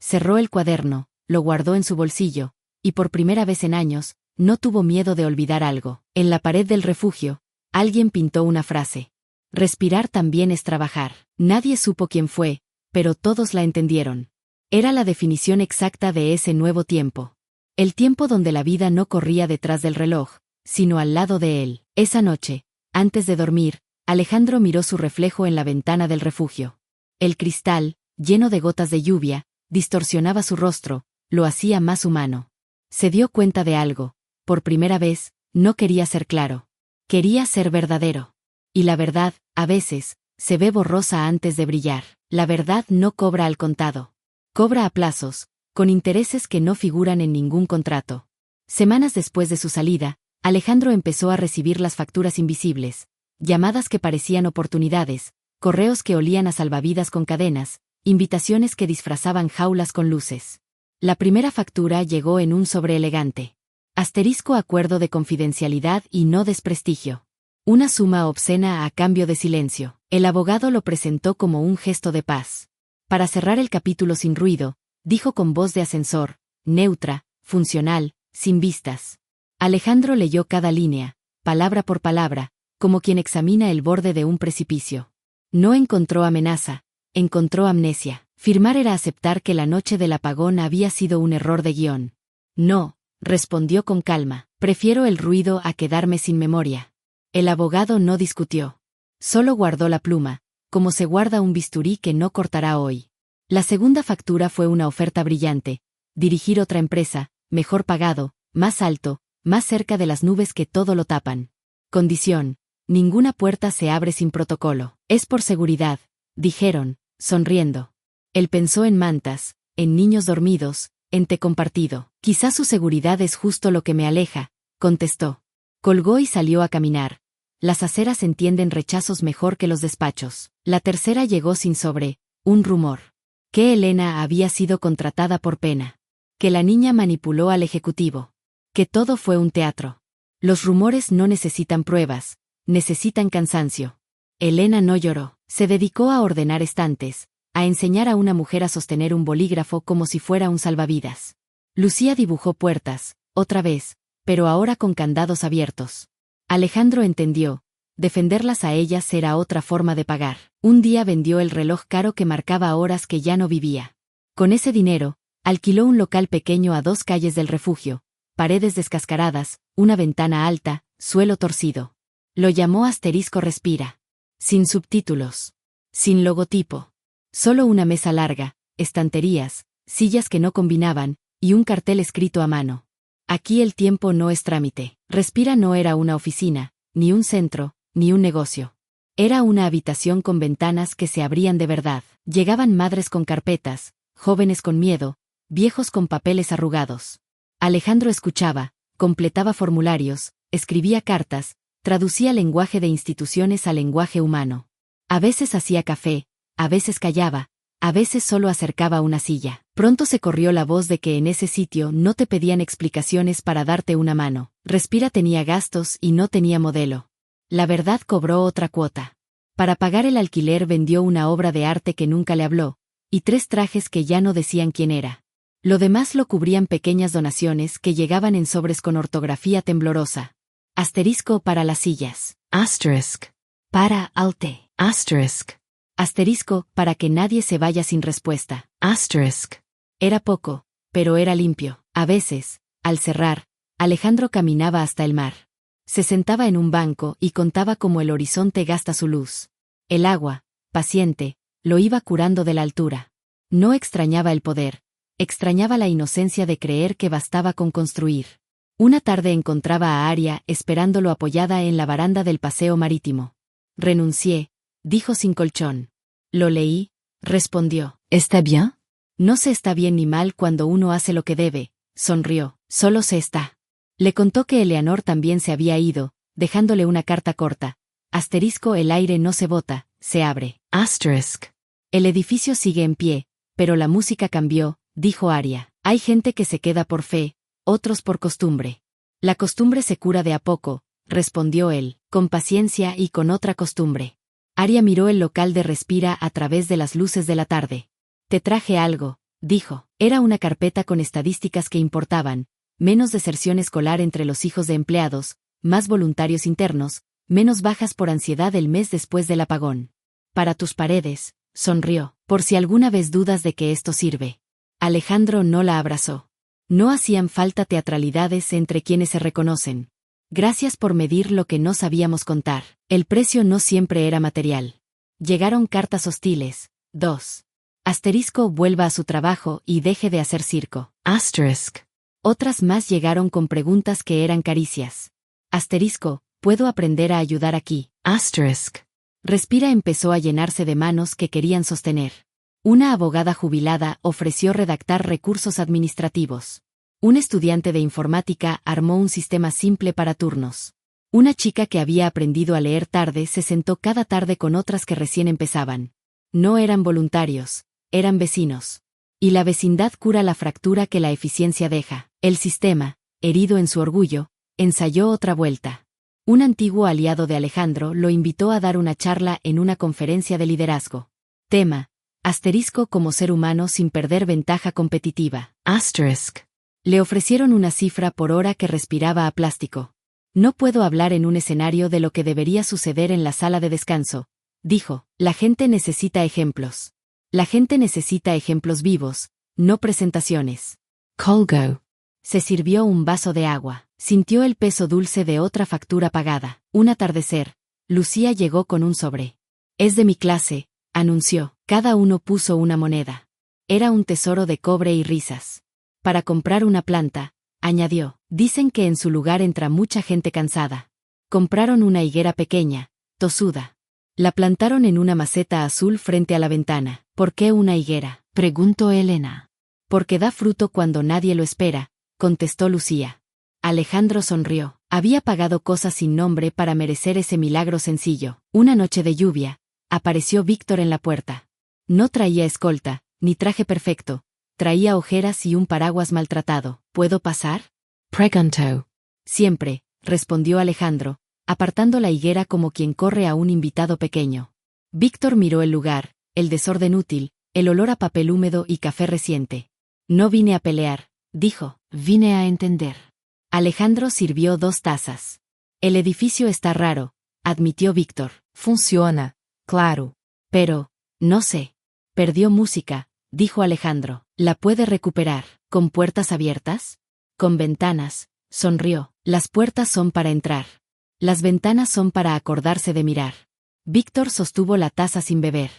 Cerró el cuaderno, lo guardó en su bolsillo, y por primera vez en años, no tuvo miedo de olvidar algo. En la pared del refugio, alguien pintó una frase. Respirar también es trabajar. Nadie supo quién fue, pero todos la entendieron. Era la definición exacta de ese nuevo tiempo. El tiempo donde la vida no corría detrás del reloj, sino al lado de él. Esa noche, antes de dormir, Alejandro miró su reflejo en la ventana del refugio. El cristal, lleno de gotas de lluvia, distorsionaba su rostro, lo hacía más humano. Se dio cuenta de algo. Por primera vez, no quería ser claro. Quería ser verdadero. Y la verdad, a veces, se ve borrosa antes de brillar. La verdad no cobra al contado. Cobra a plazos, con intereses que no figuran en ningún contrato. Semanas después de su salida, Alejandro empezó a recibir las facturas invisibles, llamadas que parecían oportunidades, correos que olían a salvavidas con cadenas, invitaciones que disfrazaban jaulas con luces. La primera factura llegó en un sobre elegante. Acuerdo de confidencialidad y no desprestigio. Una suma obscena a cambio de silencio. El abogado lo presentó como un gesto de paz. Para cerrar el capítulo sin ruido, dijo con voz de ascensor, neutra, funcional, sin vistas. Alejandro leyó cada línea, palabra por palabra, como quien examina el borde de un precipicio. No encontró amenaza, encontró amnesia. Firmar era aceptar que la noche del apagón había sido un error de guión. No, respondió con calma, prefiero el ruido a quedarme sin memoria. El abogado no discutió. Solo guardó la pluma, como se guarda un bisturí que no cortará hoy. La segunda factura fue una oferta brillante. Dirigir otra empresa, mejor pagado, más alto, más cerca de las nubes que todo lo tapan. Condición: ninguna puerta se abre sin protocolo. Es por seguridad, dijeron, sonriendo. Él pensó en mantas, en niños dormidos, en té compartido. Quizás su seguridad es justo lo que me aleja, contestó. Colgó y salió a caminar. Las aceras entienden rechazos mejor que los despachos. La tercera llegó sin sobre, un rumor. Que Elena había sido contratada por pena. Que la niña manipuló al ejecutivo. Que todo fue un teatro. Los rumores no necesitan pruebas, necesitan cansancio. Elena no lloró. Se dedicó a ordenar estantes, a enseñar a una mujer a sostener un bolígrafo como si fuera un salvavidas. Lucía dibujó puertas, otra vez, pero ahora con candados abiertos. Alejandro entendió, defenderlas a ellas era otra forma de pagar. Un día vendió el reloj caro que marcaba horas que ya no vivía. Con ese dinero, alquiló un local pequeño a 2 calles del refugio, paredes descascaradas, una ventana alta, suelo torcido. Lo llamó Respira. Sin subtítulos. Sin logotipo. Solo una mesa larga, estanterías, sillas que no combinaban, y un cartel escrito a mano. Aquí el tiempo no es trámite. Respira no era una oficina, ni un centro, ni un negocio. Era una habitación con ventanas que se abrían de verdad. Llegaban madres con carpetas, jóvenes con miedo, viejos con papeles arrugados. Alejandro escuchaba, completaba formularios, escribía cartas, traducía lenguaje de instituciones a lenguaje humano. A veces hacía café, a veces callaba, a veces solo acercaba una silla. Pronto se corrió la voz de que en ese sitio no te pedían explicaciones para darte una mano. Respira tenía gastos y no tenía modelo. La verdad cobró otra cuota. Para pagar el alquiler vendió una obra de arte que nunca le habló, y 3 trajes que ya no decían quién era. Lo demás lo cubrían pequeñas donaciones que llegaban en sobres con ortografía temblorosa. Asterisco para las sillas. Asterisk. Para alte. Asterisk. Asterisco para que nadie se vaya sin respuesta. Asterisk. Era poco, pero era limpio. A veces, al cerrar, Alejandro caminaba hasta el mar. Se sentaba en un banco y contaba cómo el horizonte gasta su luz. El agua, paciente, lo iba curando de la altura. No extrañaba el poder, extrañaba la inocencia de creer que bastaba con construir. Una tarde encontraba a Aria esperándolo apoyada en la baranda del paseo marítimo. Renuncié, dijo sin colchón. Lo leí, respondió. ¿Está bien? No se está bien ni mal cuando uno hace lo que debe, sonrió, solo se está. Le contó que Eleanor también se había ido, dejándole una carta corta. Asterisco el aire no se bota, se abre. Asterisk. El edificio sigue en pie, pero la música cambió, dijo Aria. Hay gente que se queda por fe, otros por costumbre. La costumbre se cura de a poco, respondió él, con paciencia y con otra costumbre. Aria miró el local de Respira a través de las luces de la tarde. Te traje algo, dijo. Era una carpeta con estadísticas que importaban, menos deserción escolar entre los hijos de empleados, más voluntarios internos, menos bajas por ansiedad el mes después del apagón. Para tus paredes, sonrió, por si alguna vez dudas de que esto sirve. Alejandro no la abrazó. No hacían falta teatralidades entre quienes se reconocen. Gracias por medir lo que no sabíamos contar. El precio no siempre era material. Llegaron cartas hostiles. 2. Asterisco vuelva a su trabajo y deje de hacer circo. Asterisk. Otras más llegaron con preguntas que eran caricias. Asterisco, ¿puedo aprender a ayudar aquí? Asterisk. Respira empezó a llenarse de manos que querían sostener. Una abogada jubilada ofreció redactar recursos administrativos. Un estudiante de informática armó un sistema simple para turnos. Una chica que había aprendido a leer tarde se sentó cada tarde con otras que recién empezaban. No eran voluntarios, eran vecinos. Y la vecindad cura la fractura que la eficiencia deja. El sistema, herido en su orgullo, ensayó otra vuelta. Un antiguo aliado de Alejandro lo invitó a dar una charla en una conferencia de liderazgo. Tema: asterisco como ser humano sin perder ventaja competitiva. Asterisk. Le ofrecieron una cifra por hora que respiraba a plástico. No puedo hablar en un escenario de lo que debería suceder en la sala de descanso, dijo. La gente necesita ejemplos. La gente necesita ejemplos vivos, no presentaciones. Colgo. Se sirvió un vaso de agua. Sintió el peso dulce de otra factura pagada. Un atardecer, Lucía llegó con un sobre. Es de mi clase, anunció. Cada uno puso una moneda. Era un tesoro de cobre y risas. Para comprar una planta, añadió. Dicen que en su lugar entra mucha gente cansada. Compraron una higuera pequeña, tosuda. La plantaron en una maceta azul frente a la ventana. ¿Por qué una higuera?, preguntó Elena. Porque da fruto cuando nadie lo espera, contestó Lucía. Alejandro sonrió. Había pagado cosas sin nombre para merecer ese milagro sencillo. Una noche de lluvia, apareció Víctor en la puerta. No traía escolta, ni traje perfecto. Traía ojeras y un paraguas maltratado. ¿Puedo pasar? Preguntó. Siempre, respondió Alejandro, apartando la higuera como quien corre a un invitado pequeño. Víctor miró el lugar, el desorden útil, el olor a papel húmedo y café reciente. No vine a pelear, dijo, vine a entender. Alejandro sirvió 2 tazas. El edificio está raro, admitió Víctor. Funciona, claro. Pero, no sé. Perdió música, dijo Alejandro. ¿La puede recuperar? ¿Con puertas abiertas? Con ventanas, sonrió. Las puertas son para entrar. Las ventanas son para acordarse de mirar. Víctor sostuvo la taza sin beber.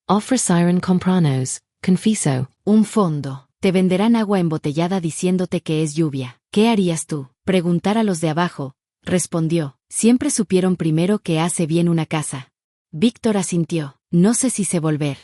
Ofrecieron compranos, confiso. Un fondo. Te venderán agua embotellada diciéndote que es lluvia. ¿Qué harías tú? Preguntar a los de abajo, respondió. Siempre supieron primero que hace bien una casa. Víctor asintió. No sé si sé volver.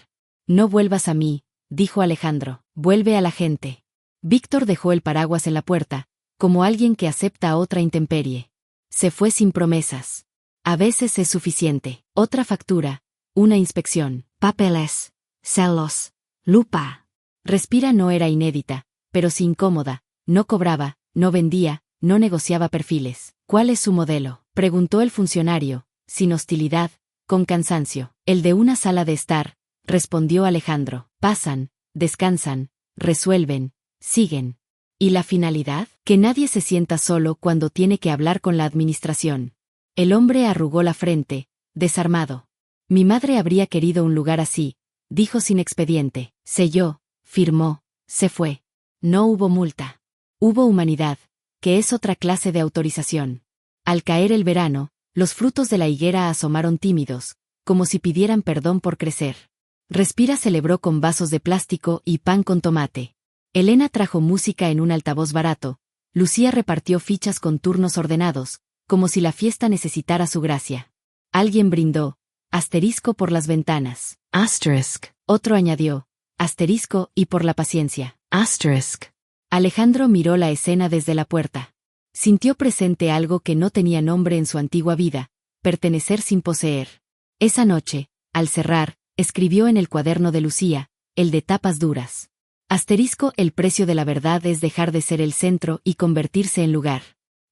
No vuelvas a mí, dijo Alejandro. Vuelve a la gente. Víctor dejó el paraguas en la puerta, como alguien que acepta a otra intemperie. Se fue sin promesas. A veces es suficiente. Otra factura, una inspección, papeles, celos, lupa. Respira no era inédita, pero sí incómoda. No cobraba, no vendía, no negociaba perfiles. ¿Cuál es su modelo?, preguntó el funcionario, sin hostilidad, con cansancio. El de una sala de estar, respondió Alejandro. Pasan, descansan, resuelven, siguen. ¿Y la finalidad? Que nadie se sienta solo cuando tiene que hablar con la administración. El hombre arrugó la frente, desarmado. Mi madre habría querido un lugar así, dijo sin expediente. Selló, firmó, se fue. No hubo multa. Hubo humanidad, que es otra clase de autorización. Al caer el verano, los frutos de la higuera asomaron tímidos, como si pidieran perdón por crecer. Respira celebró con vasos de plástico y pan con tomate. Elena trajo música en un altavoz barato. Lucía repartió fichas con turnos ordenados, como si la fiesta necesitara su gracia. Alguien brindó, asterisco por las ventanas. Asterisk. Otro añadió, asterisco y por la paciencia. Asterisk. Alejandro miró la escena desde la puerta. Sintió presente algo que no tenía nombre en su antigua vida, pertenecer sin poseer. Esa noche, al cerrar, escribió en el cuaderno de Lucía, el de tapas duras. Asterisco, el precio de la verdad es dejar de ser el centro y convertirse en lugar.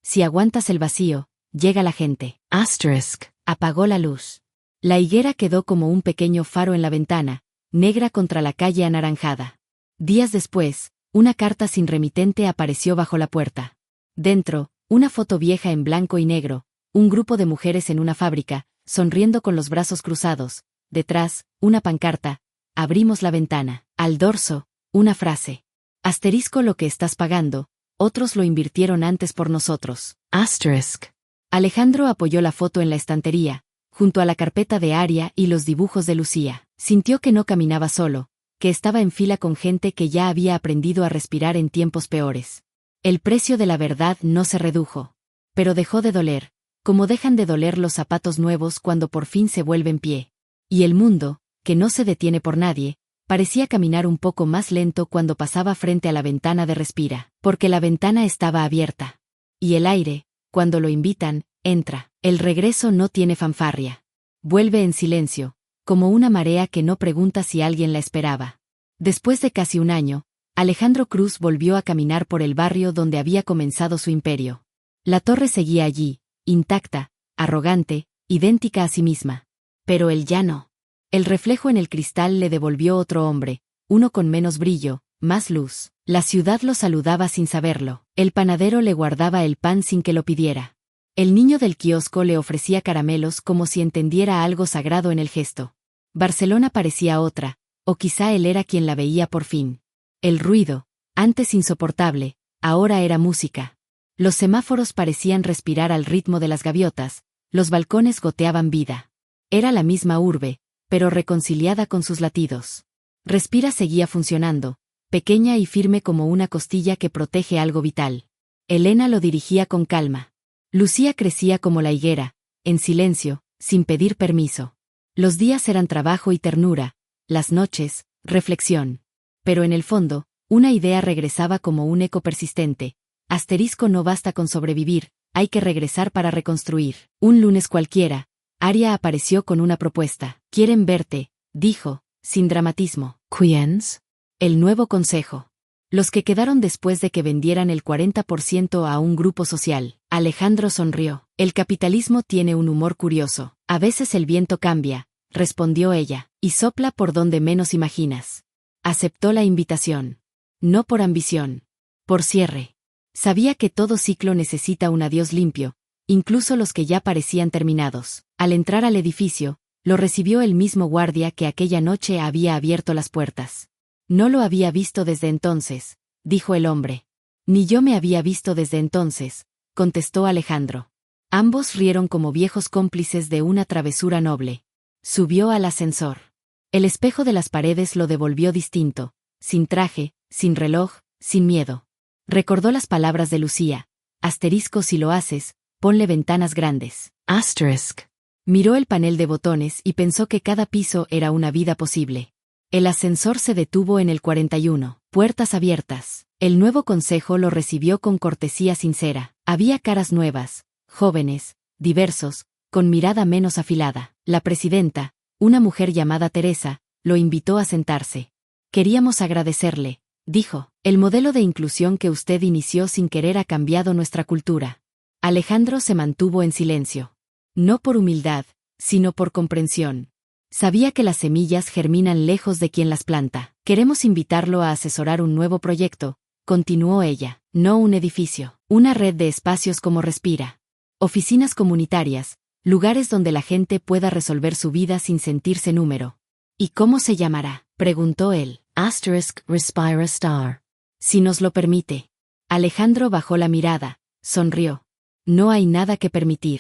Si aguantas el vacío, llega la gente. Asterisk. Apagó la luz. La higuera quedó como un pequeño faro en la ventana, negra contra la calle anaranjada. Días después, una carta sin remitente apareció bajo la puerta. Dentro, una foto vieja en blanco y negro, un grupo de mujeres en una fábrica, sonriendo con los brazos cruzados. Detrás, una pancarta. Abrimos la ventana. Al dorso, una frase. Asterisco lo que estás pagando, otros lo invirtieron antes por nosotros. Asterisk. Alejandro apoyó la foto en la estantería, junto a la carpeta de Aria y los dibujos de Lucía. Sintió que no caminaba solo, que estaba en fila con gente que ya había aprendido a respirar en tiempos peores. El precio de la verdad no se redujo. Pero dejó de doler, como dejan de doler los zapatos nuevos cuando por fin se vuelven pie. Y el mundo, que no se detiene por nadie, parecía caminar un poco más lento cuando pasaba frente a la ventana de Respira, porque la ventana estaba abierta. Y el aire, cuando lo invitan, entra. El regreso no tiene fanfarria. Vuelve en silencio, como una marea que no pregunta si alguien la esperaba. Después de casi un año, Alejandro Cruz volvió a caminar por el barrio donde había comenzado su imperio. La torre seguía allí, intacta, arrogante, idéntica a sí misma. Pero él ya no. El reflejo en el cristal le devolvió otro hombre, uno con menos brillo, más luz. La ciudad lo saludaba sin saberlo. El panadero le guardaba el pan sin que lo pidiera. El niño del kiosco le ofrecía caramelos como si entendiera algo sagrado en el gesto. Barcelona parecía otra, o quizá él era quien la veía por fin. El ruido, antes insoportable, ahora era música. Los semáforos parecían respirar al ritmo de las gaviotas, los balcones goteaban vida. Era la misma urbe, pero reconciliada con sus latidos. Respira seguía funcionando, pequeña y firme como una costilla que protege algo vital. Elena lo dirigía con calma. Lucía crecía como la higuera, en silencio, sin pedir permiso. Los días eran trabajo y ternura, las noches, reflexión. Pero en el fondo, una idea regresaba como un eco persistente. Asterisco no basta con sobrevivir, hay que regresar para reconstruir. Un lunes cualquiera, Aria apareció con una propuesta. Quieren verte, dijo, sin dramatismo. ¿Quiénes? El nuevo consejo. Los que quedaron después de que vendieran el 40% a un grupo social. Alejandro sonrió. El capitalismo tiene un humor curioso. A veces el viento cambia, respondió ella, y sopla por donde menos imaginas. Aceptó la invitación. No por ambición. Por cierre. Sabía que todo ciclo necesita un adiós limpio, incluso los que ya parecían terminados. Al entrar al edificio, lo recibió el mismo guardia que aquella noche había abierto las puertas. No lo había visto desde entonces, dijo el hombre. Ni yo me había visto desde entonces, contestó Alejandro. Ambos rieron como viejos cómplices de una travesura noble. Subió al ascensor. El espejo de las paredes lo devolvió distinto, sin traje, sin reloj, sin miedo. Recordó las palabras de Lucía. Asterisco si lo haces, ponle ventanas grandes. Asterisk. Miró el panel de botones y pensó que cada piso era una vida posible. El ascensor se detuvo en el 41, puertas abiertas. El nuevo consejo lo recibió con cortesía sincera. Había caras nuevas, jóvenes, diversos, con mirada menos afilada. La presidenta, una mujer llamada Teresa, lo invitó a sentarse. Queríamos agradecerle, dijo. El modelo de inclusión que usted inició sin querer ha cambiado nuestra cultura. Alejandro se mantuvo en silencio. No por humildad, sino por comprensión. Sabía que las semillas germinan lejos de quien las planta. Queremos invitarlo a asesorar un nuevo proyecto, continuó ella. No un edificio, una red de espacios como Respira. Oficinas comunitarias, lugares donde la gente pueda resolver su vida sin sentirse número. ¿Y cómo se llamará?, preguntó él. Asterisk Respira Star. Si nos lo permite. Alejandro bajó la mirada, sonrió. No hay nada que permitir.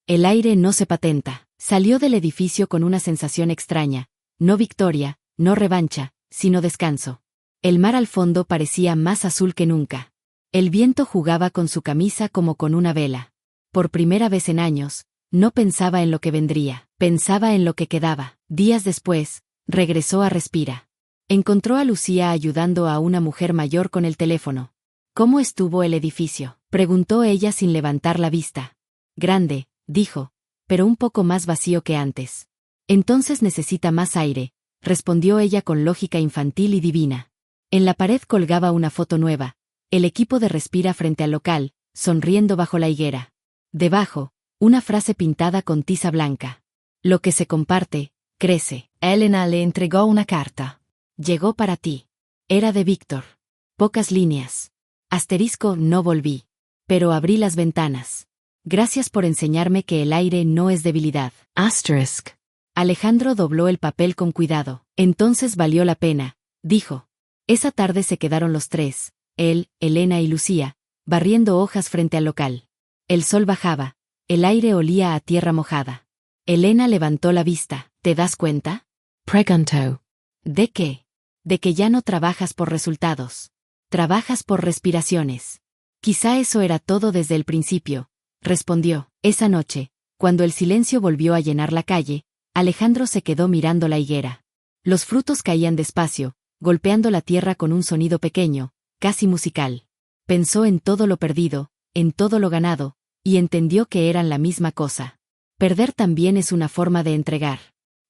El aire no se patenta. Salió del edificio con una sensación extraña, no victoria, no revancha, sino descanso. El mar al fondo parecía más azul que nunca. El viento jugaba con su camisa como con una vela. Por primera vez en años, no pensaba en lo que vendría, pensaba en lo que quedaba. Días después, regresó a Respira. Encontró a Lucía ayudando a una mujer mayor con el teléfono. ¿Cómo estuvo el edificio?, preguntó ella sin levantar la vista. Grande, dijo, pero un poco más vacío que antes. Entonces necesita más aire, respondió ella con lógica infantil y divina. En la pared colgaba una foto nueva, el equipo de Respira frente al local, sonriendo bajo la higuera. Debajo, una frase pintada con tiza blanca. Lo que se comparte, crece. Elena le entregó una carta. Llegó para ti. Era de Víctor. Pocas líneas. Asterisco, no volví. Pero abrí las ventanas. Gracias por enseñarme que el aire no es debilidad. Asterisk. Alejandro dobló el papel con cuidado. Entonces valió la pena, dijo. Esa tarde se quedaron los tres, él, Elena y Lucía, barriendo hojas frente al local. El sol bajaba, el aire olía a tierra mojada. Elena levantó la vista. ¿Te das cuenta?, Preguntó. ¿De qué? De que ya no trabajas por resultados. Trabajas por respiraciones. Quizá eso era todo desde el principio, respondió. Esa noche, cuando el silencio volvió a llenar la calle, Alejandro se quedó mirando la higuera. Los frutos caían despacio, golpeando la tierra con un sonido pequeño, casi musical. Pensó en todo lo perdido, en todo lo ganado, y entendió que eran la misma cosa. Perder también es una forma de entregar.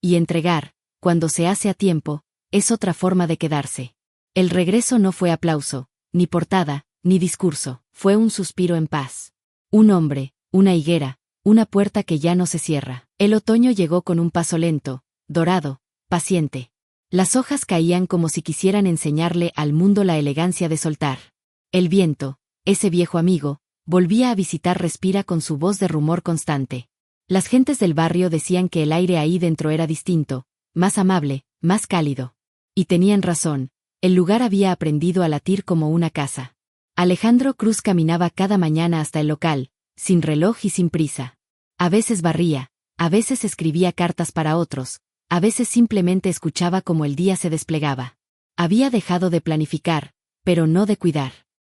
Y entregar, cuando se hace a tiempo, es otra forma de quedarse. El regreso no fue aplauso, ni portada, ni discurso, fue un suspiro en paz. Un hombre, una higuera, una puerta que ya no se cierra. El otoño llegó con un paso lento, dorado, paciente. Las hojas caían como si quisieran enseñarle al mundo la elegancia de soltar. El viento, ese viejo amigo, volvía a visitar Respira con su voz de rumor constante. Las gentes del barrio decían que el aire ahí dentro era distinto, más amable, más cálido. Y tenían razón, el lugar había aprendido a latir como una casa. Alejandro Cruz caminaba cada mañana hasta el local, sin reloj y sin prisa. A veces barría, a veces escribía cartas para otros, a veces simplemente escuchaba cómo el día se desplegaba. Había dejado de planificar, pero no de cuidar.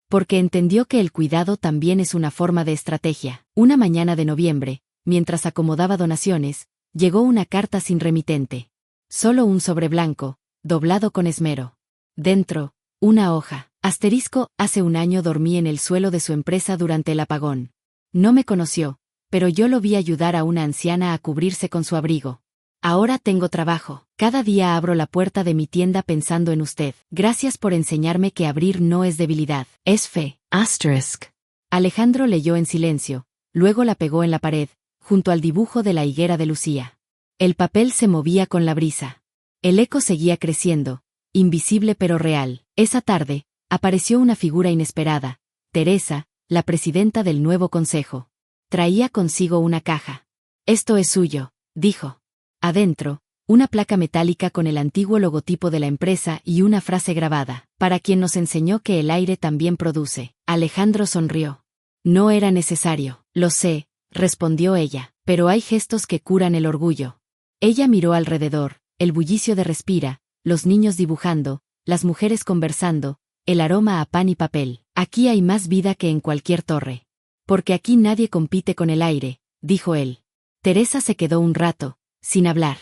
Porque entendió que el cuidado también es una forma de estrategia. Una mañana de noviembre, mientras acomodaba donaciones, llegó una carta sin remitente. Solo un sobre blanco, doblado con esmero. Dentro, una hoja. Asterisco, hace un año dormí en el suelo de su empresa durante el apagón. No me conoció, pero yo lo vi ayudar a una anciana a cubrirse con su abrigo. Ahora tengo trabajo. Cada día abro la puerta de mi tienda pensando en usted. Gracias por enseñarme que abrir no es debilidad, es fe. Asterisk. Alejandro leyó en silencio, luego la pegó en la pared, junto al dibujo de la higuera de Lucía. El papel se movía con la brisa. El eco seguía creciendo, invisible pero real. Esa tarde, apareció una figura inesperada, Teresa, la presidenta del nuevo consejo. Traía consigo una caja. Esto es suyo, dijo. Adentro, una placa metálica con el antiguo logotipo de la empresa y una frase grabada, para quien nos enseñó que el aire también produce. Alejandro sonrió. No era necesario. Lo sé, respondió ella, pero hay gestos que curan el orgullo. Ella miró alrededor, el bullicio de Respira, los niños dibujando, las mujeres conversando, el aroma a pan y papel. Aquí hay más vida que en cualquier torre. Porque aquí nadie compite con el aire, dijo él. Teresa se quedó un rato, sin hablar.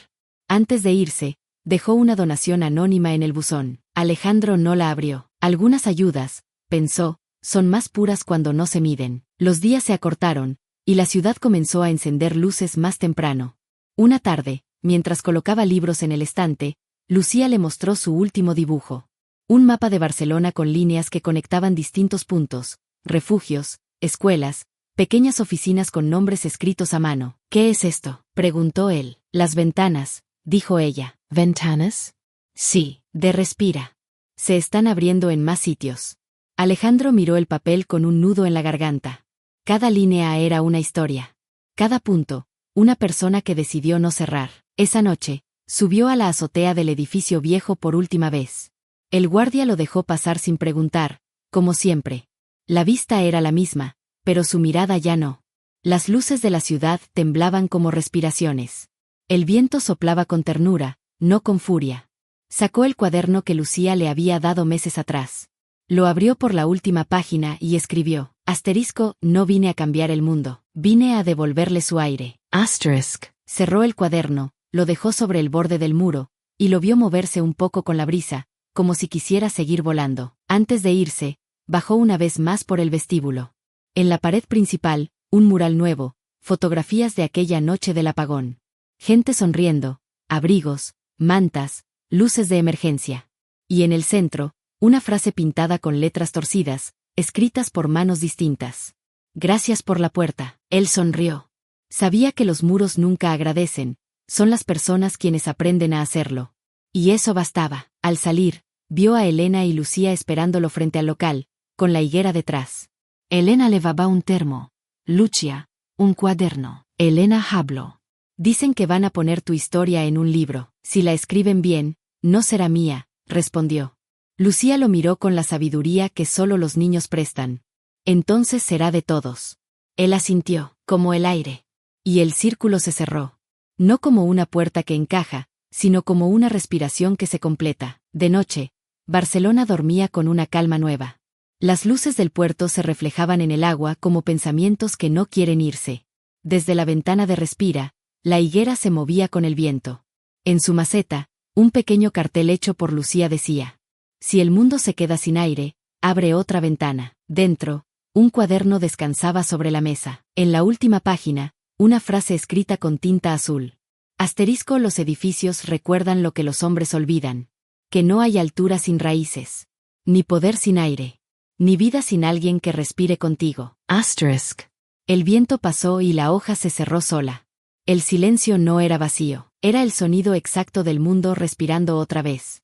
Antes de irse, dejó una donación anónima en el buzón. Alejandro no la abrió. Algunas ayudas, pensó, son más puras cuando no se miden. Los días se acortaron, y la ciudad comenzó a encender luces más temprano. Una tarde, mientras colocaba libros en el estante, Lucía le mostró su último dibujo. Un mapa de Barcelona con líneas que conectaban distintos puntos, refugios, escuelas, pequeñas oficinas con nombres escritos a mano. ¿Qué es esto?, preguntó él. Las ventanas, dijo ella. ¿Ventanas? Sí, de Respira. Se están abriendo en más sitios. Alejandro miró el papel con un nudo en la garganta. Cada línea era una historia. Cada punto, una persona que decidió no cerrar. Esa noche, subió a la azotea del edificio viejo por última vez. El guardia lo dejó pasar sin preguntar, como siempre. La vista era la misma, pero su mirada ya no. Las luces de la ciudad temblaban como respiraciones. El viento soplaba con ternura, no con furia. Sacó el cuaderno que Lucía le había dado meses atrás. Lo abrió por la última página y escribió: asterisco, no vine a cambiar el mundo, vine a devolverle su aire. Asterisk. Cerró el cuaderno, lo dejó sobre el borde del muro, y lo vio moverse un poco con la brisa, como si quisiera seguir volando. Antes de irse, bajó una vez más por el vestíbulo. En la pared principal, un mural nuevo, fotografías de aquella noche del apagón. Gente sonriendo, abrigos, mantas, luces de emergencia. Y en el centro, una frase pintada con letras torcidas, escritas por manos distintas. Gracias por la puerta. Él sonrió. Sabía que los muros nunca agradecen, son las personas quienes aprenden a hacerlo. Y eso bastaba. Al salir, vio a Elena y Lucía esperándolo frente al local, con la higuera detrás. Elena levaba un termo. Lucia, un cuaderno. Elena habló. Dicen que van a poner tu historia en un libro. Si la escriben bien, no será mía, respondió. Lucía lo miró con la sabiduría que solo los niños prestan. Entonces será de todos. Él asintió, como el aire. Y el círculo se cerró. No como una puerta que encaja, sino como una respiración que se completa. De noche, Barcelona dormía con una calma nueva. Las luces del puerto se reflejaban en el agua como pensamientos que no quieren irse. Desde la ventana de Respira, la higuera se movía con el viento. En su maceta, un pequeño cartel hecho por Lucía decía: si el mundo se queda sin aire, abre otra ventana. Dentro, un cuaderno descansaba sobre la mesa. En la última página, una frase escrita con tinta azul. Asterisco, los edificios recuerdan lo que los hombres olvidan. Que no hay altura sin raíces. Ni poder sin aire. Ni vida sin alguien que respire contigo. Asterisk. El viento pasó y la hoja se cerró sola. El silencio no era vacío, era el sonido exacto del mundo respirando otra vez.